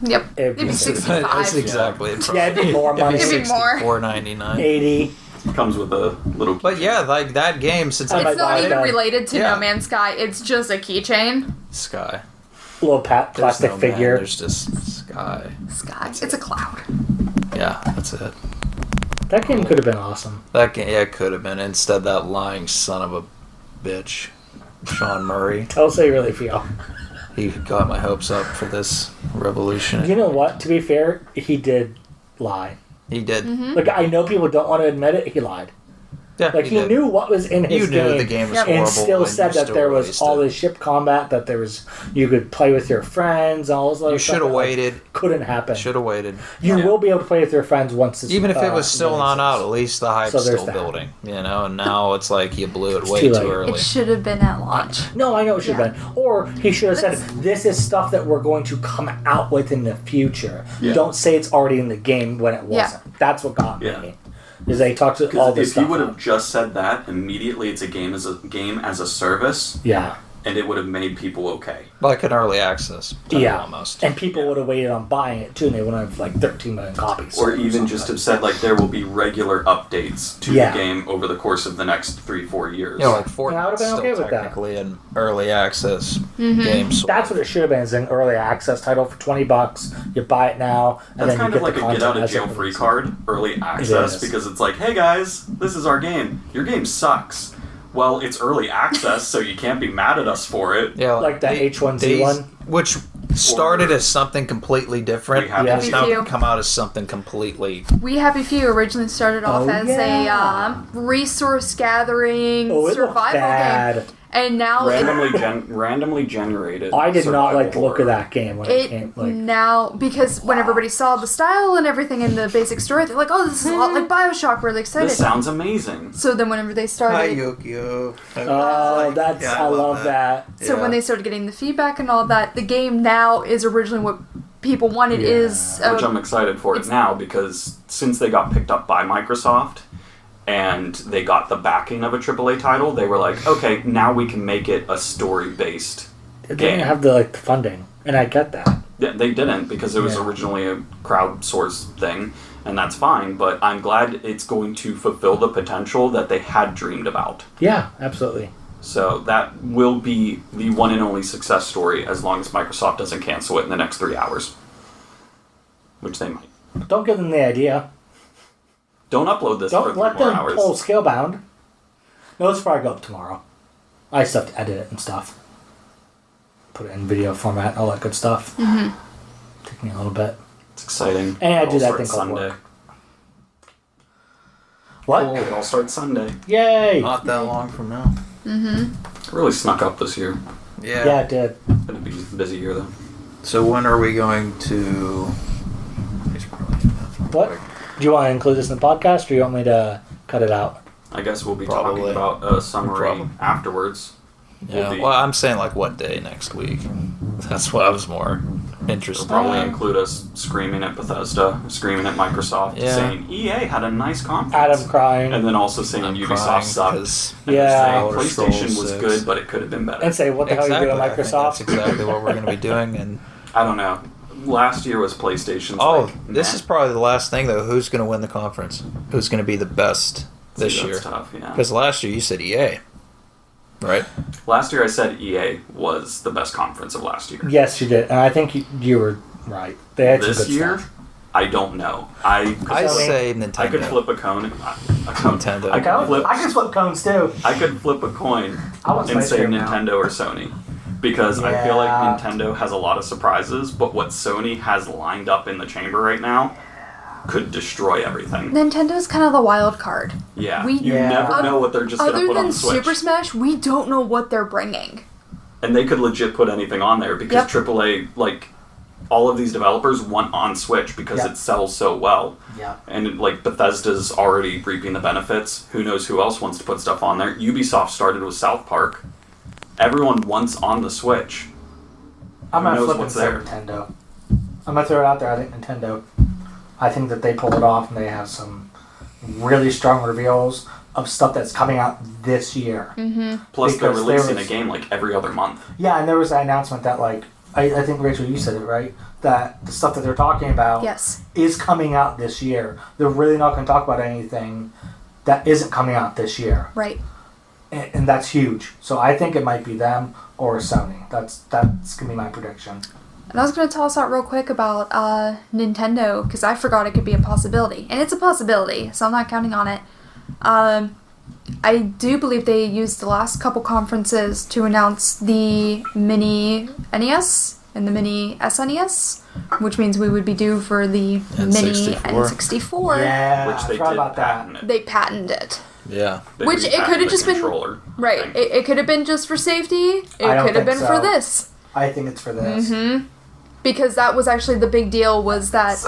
Yep. It'd be 65. That's exactly it. Yeah, it'd be more money. It'd be more. $64.99. 80. Comes with a little keychain. But yeah, like that game, since it's not even related to No Man's Sky. It's just a keychain. Sky. Little plastic figure. There's just Sky. It's a cloud. Yeah, that's it. That game could have been awesome. That game, yeah, it could have been. Instead, that lying son of a bitch, Sean Murray. Tell us how you really feel. He got my hopes up for this revolution. You know what? To be fair, he did lie. He did. Mm-hmm. Like, I know people don't want to admit it. He lied. Yeah, like, he knew what was in his game. You knew the game was horrible. And still said that there was all this ship combat, that there was... You could play with your friends, all this other stuff. You should have waited. Couldn't happen. Should have waited. You will be able to play with your friends once it's... Even if it was still not out, at least the hype's still building. You know, and now it's like you blew it way too early. It should have been at launch. No, I know it should have been. Or he should have said, this is stuff that we're going to come out with in the future. Yeah. Don't say it's already in the game when it wasn't. Yeah. That's what got me. Is they talk to all this stuff. If he would have just said that, immediately it's a game as a service. Yeah. And it would have made people okay. Like an early access. Almost. And people would have waited on buying it too, and they would have like 13 million copies. Or even just have said like there will be regular updates to the game over the course of the next 3-4 years. Yeah, like Fortnite's still technically an early access game. That's what it should have been, is an early access title for $20. You buy it now, and then you get the content. That's kind of like a get out of jail free card, early access, because it's like, hey guys, this is our game. Your game sucks. Well, it's early access, so you can't be mad at us for it. Yeah, like that H1Z1. Which started as something completely different. It's now come out as something completely... We Happy Few originally started off as a resource gathering survival game. And now randomly generated. I did not like the look of that game when it came. Now, because when everybody saw the style and everything in the basic story, they're like, "Oh, this is a lot like BioShock." Really excited. This sounds amazing. So then, whenever they started, Hi Yukio. I love that. So when they started getting the feedback and all that, the game now is originally what people wanted. Is which I'm excited for it now, because since they got picked up by Microsoft. And they got the backing of a AAA title, they were like, okay, now we can make it a story-based game. They didn't have the funding, and I get that. Yeah, they didn't, because it was originally a crowdsourced thing, and that's fine, but I'm glad it's going to fulfill the potential that they had dreamed about. Yeah, absolutely. So that will be the one and only success story as long as Microsoft doesn't cancel it in the next 3 hours. Which they might. Don't give them the idea. Don't upload this for 3 more hours. Don't let them pull Scalebound. No, it's probably go up tomorrow. I still have to edit it and stuff. Put it in video format, all that good stuff. Mm-hmm. Took me a little bit. It's exciting. And I do that thing called Sunday. Work. What? Oh, it all starts Sunday. Yay! Not that long from now. Mm-hmm. It really snuck up this year. Yeah. Yeah, it did. Been a busy year, though. So when are we going to... What? Do you want to include this in the podcast, or do you want me to cut it out? I guess we'll be talking about a summary afterwards. Yeah, well, I'm saying like what day next week. That's what I was more interested in. We'll probably include us screaming at Bethesda, screaming at Microsoft, saying EA had a nice conference. Adam crying. And then also saying Ubisoft sucked. Yeah. PlayStation was good, but it could have been better. And say, what the hell are you doing, Microsoft? That's exactly what we're going to be doing. And I don't know. Last year was PlayStation's. This is probably the last thing, though. Who's going to win the conference? Who's going to be the best this year? That's tough, yeah. Because last year you said EA. Right. Last year I said EA was the best conference of last year. Yes, you did, and I think you were right. They had This some good year, stuff. I don't know. I say Nintendo. I could flip a cone. Nintendo. I I can flip cones too. I could flip a coin I want and Spice say Cream now. Nintendo or Sony. Because I feel like Yeah. Nintendo has a lot of surprises, but what Sony has lined up in the chamber right now could destroy everything. Nintendo's kind of the wild card. Yeah. We- You Yeah. never know what they're just going to Other put on than the Switch. Super Smash, we don't know what they're bringing. And they could legit put anything on there because Yep. AAA, like, all of these developers want on Switch because Yep. it sells so well. Yeah. And, like, Bethesda's already reaping the benefits. Who knows who else wants to put stuff on there? Ubisoft started with South Park. Everyone wants on the Switch. I'm Who gonna knows flip and what's say there? Nintendo. I'm gonna throw it out there. I think Nintendo. I think that they pull it off, and they have some really strong reveals of stuff that's coming out this year. Plus, they're Because there releasing was- a game, like, every other month. Yeah, and there was an announcement that, like, I think Rachel, you said it right. That the stuff that they're talking about Yes. is coming out this year. They're really not going to talk about anything that isn't coming out this year, Right. and that's huge. So I think it might be them or Sony. That's gonna be my prediction. And I was going to toss out real quick about Nintendo, because I forgot it could be a possibility. And it's a possibility, so I'm not counting on it. I do believe they used the last couple conferences to announce the mini NES and the mini SNES, which means we would be due for the mini N64. N64. Yeah, Which I they forgot did about that. patent it. They patented it. Yeah. They Which it repatented could have the just been- controller, I Right. think. It could have been just for safety. It I don't could have think been for so. this. I think it's for this. Because that was actually the big deal, was that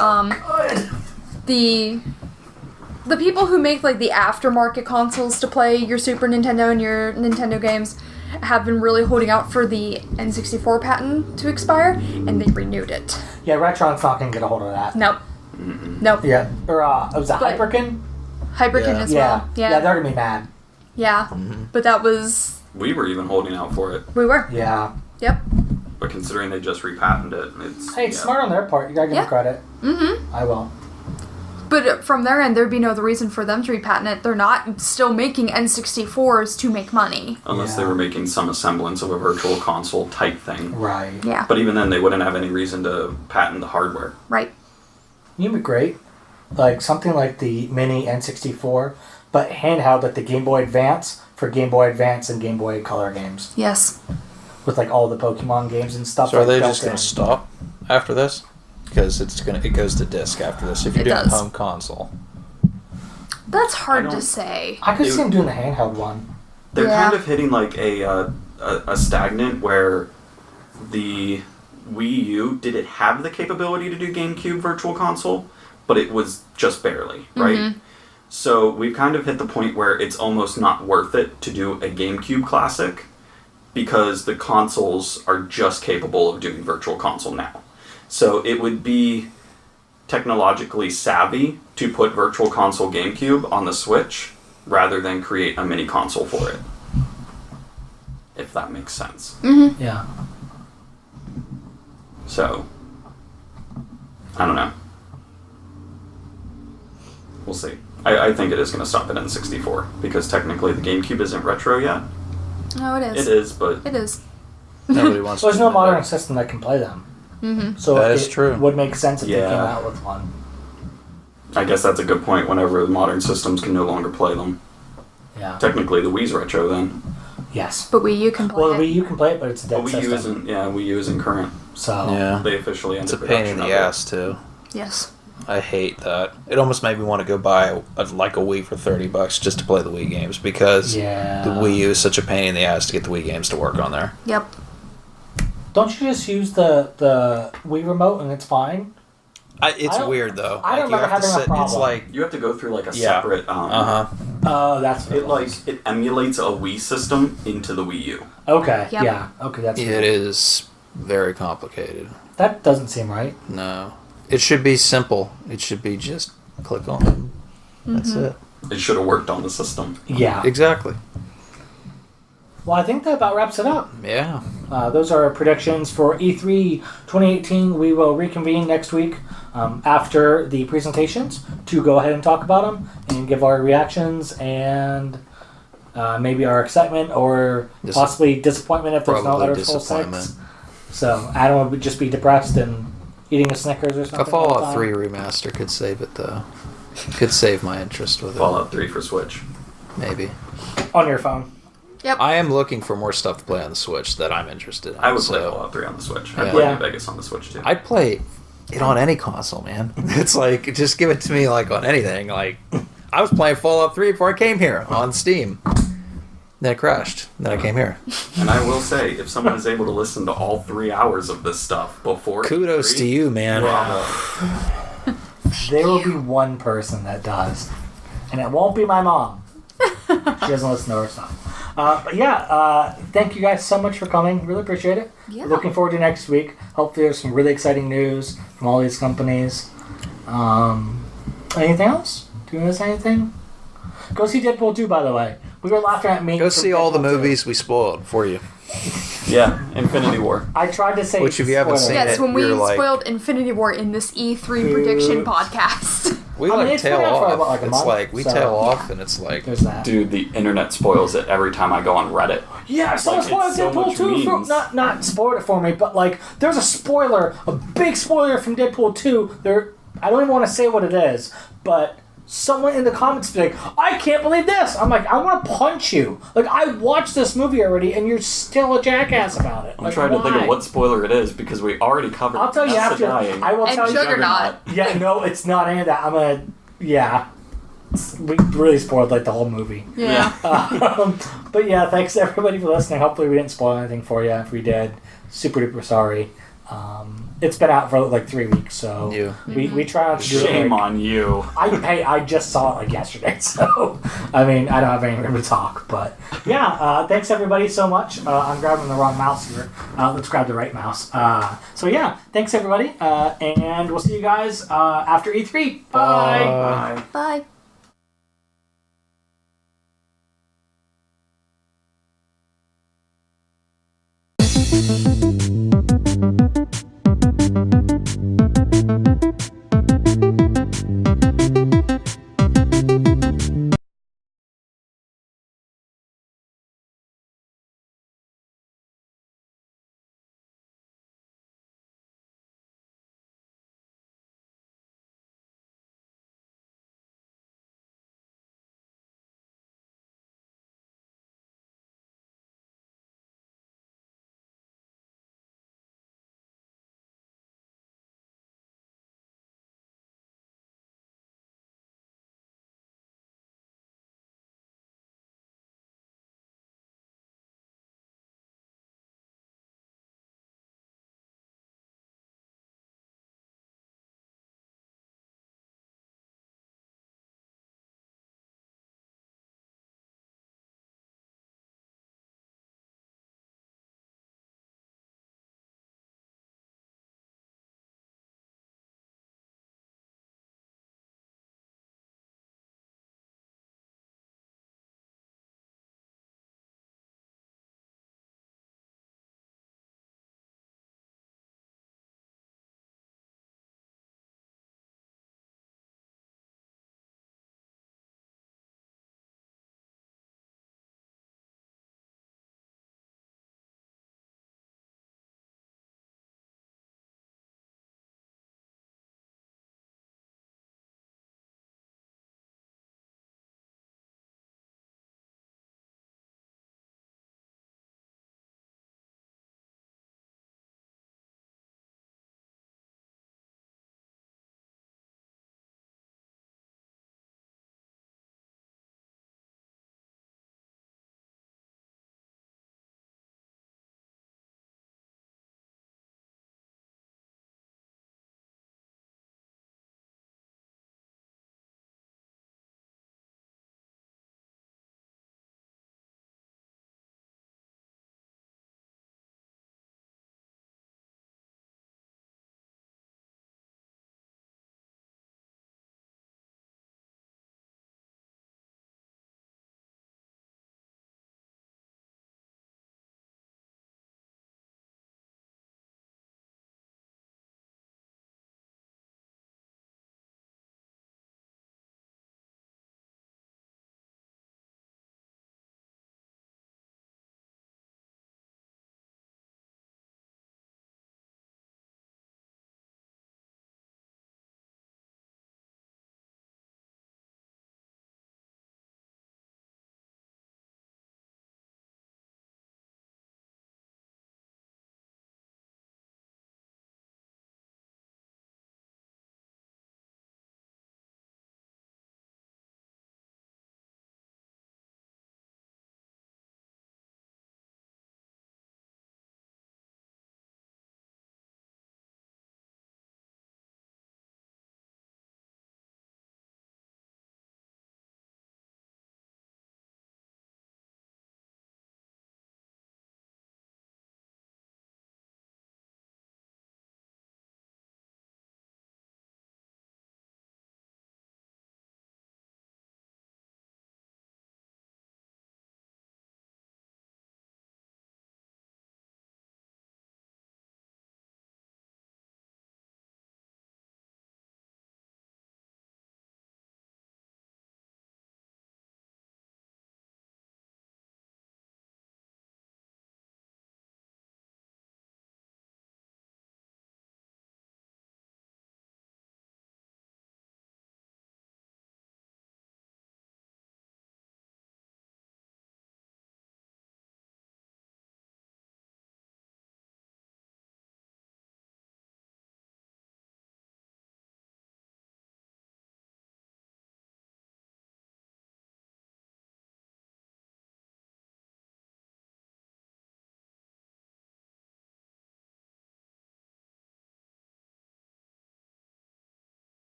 the people who make like the aftermarket consoles to play your Super Nintendo and your Nintendo games have been really holding out for the N64 patent to expire, and they renewed it. Yeah, Retron's not gonna get a hold of that. Nope. Nope. Yeah, or was that But- Hyperkin? Hyperkin Yeah. as Yeah. well. Yeah, they're gonna be mad. Yeah. But that was... We were even holding out for it, We were. Yeah. Yep. but considering they just repatented it, it's... Hey, it's yeah. smart on their part. You gotta give Yeah. them credit. Mm-hmm. I will. But from their end, there'd be no other reason for them to repatent it. They're not still making N64s to make money. Unless they Yeah. were making some semblance of a virtual console type thing. Right. Yeah. But even then, they wouldn't have any reason to patent the hardware. Right. You'd be great. Like something like the mini N64, but handheld like the Game Boy Advance for Game Boy Advance and Game Boy Color games. Yes. With like all the Pokemon games and stuff. So are like they built just going in. to stop after this? Because it goes to disc after this. If you're It doing does. home console, That's hard I to don't- say. I could It- see them doing the handheld one. They're Yeah. kind of hitting like a stagnant where the Wii U, did it have the capability to do GameCube Virtual Console? But it was just barely, right? So we've kind of hit the point where it's almost not worth it to do a GameCube Classic because the consoles are just capable of doing Virtual Console now. So it would be technologically savvy to put Virtual Console GameCube on the Switch rather than create a mini console for it. If that makes sense. Yeah. So, I don't know. We'll see. I think it is going to stop at N64 because technically the GameCube isn't retro yet. No, it is. It is, but It is. nobody wants There's to no admit modern it. system that can play them. So That is it true. would make sense if they Yeah. came out with one. I guess that's a good point whenever modern systems can no longer play them. Yeah. Technically, the Wii's retro then. Yes. But Wii U can play Well, it. Wii U can play it, but it's a dead But Wii U system. isn't current. So Yeah. They officially It's a ended pain in production the of it. ass, too. Yes. I hate that. It almost made me want to go buy a Wii for $30 just to play the Wii games because Yeah. the Wii U is such a pain in the ass to get the Wii games to work on there. Yep. don't you just use the Wii remote and it's fine? It's I don't- weird though. I don't you remember have to having a sit. It's problem. like You have to go through like a Yeah. separate. Oh, that's what It like was. it emulates a Wii system into the Wii U. Okay. Yep. Yeah. Okay, that's it is very complicated. That doesn't seem right. No, it should be simple. It should be just click on. That's it. It should have worked on the system. Yeah. Exactly. Well, I think that about wraps it up. Yeah. Those are our predictions for E3 2018. We will reconvene next week after the presentations to go ahead and talk about them and give our reactions and maybe our excitement or possibly disappointment if there's no Probably Elder Scrolls 6. So Adam would just be depressed and eating a Snickers or something. A Fallout 3 remaster could save it, though. Could save my interest with it. Fallout 3 for Switch. Maybe. On your phone. Yep. I am looking for more stuff to play on the Switch that I'm interested in. I would play Fallout 3 on the Switch. I'd Yeah. play New Vegas on the Switch too. I'd play it on any console, man. It's like, just give it to me like on anything. Like, I was playing Fallout 3 before I came here on Steam. Then it crashed. Then I came here. And I will say, if someone is able to listen to all 3 hours of this stuff before Kudos E3, to you, man. bravo. There will be one person that does. And it won't be my mom. She doesn't listen to our stuff. But yeah, thank you guys so much for coming. Really appreciate it. Yeah. Looking forward to next week. Hopefully there's some really exciting news from all these companies. Anything else? Do you miss anything? Go see Deadpool 2, by the way. We were laughing at me. Go see all the Deadpool 2. movies we spoiled for you. Yeah, Infinity War. I tried to say Which, if you haven't spoilers. seen Yes, when we You're like- spoiled Infinity War in this E3 prediction podcast. We I mean, like it's been tail out for off. about, like, a It's month, like we so- tail off, and it's like There's that. Dude, the internet spoils it every time I go on Reddit. Yeah, someone Like, spoiled it's so Deadpool much 2 for, memes. not spoiled it for me, but like there's a spoiler, a big spoiler from Deadpool 2. I don't even want to say what it is, but someone in the comments be like, I can't believe this. I'm like, I want to punch you. Like, I watched this movie already and you're still a jackass about it. I'm Like, trying to think why? of what spoiler it is because we already covered. I'll tell you Tessa after. dying. I will And tell you. Juggernaut. Yeah, no, it's not any of that. Yeah. We really spoiled like the whole movie. Yeah. But yeah, thanks everybody for listening. Hopefully we didn't spoil anything for you. If we did, super duper sorry. It's been out for like 3 weeks, so we try not to do it. Shame Like, on you. I just saw it like yesterday, so I mean I don't have any room to talk. But yeah, thanks everybody so much. I'm grabbing the wrong mouse here. Let's grab the right mouse. So yeah, thanks everybody, and we'll see you guys after E3. Bye. Bye. Bye.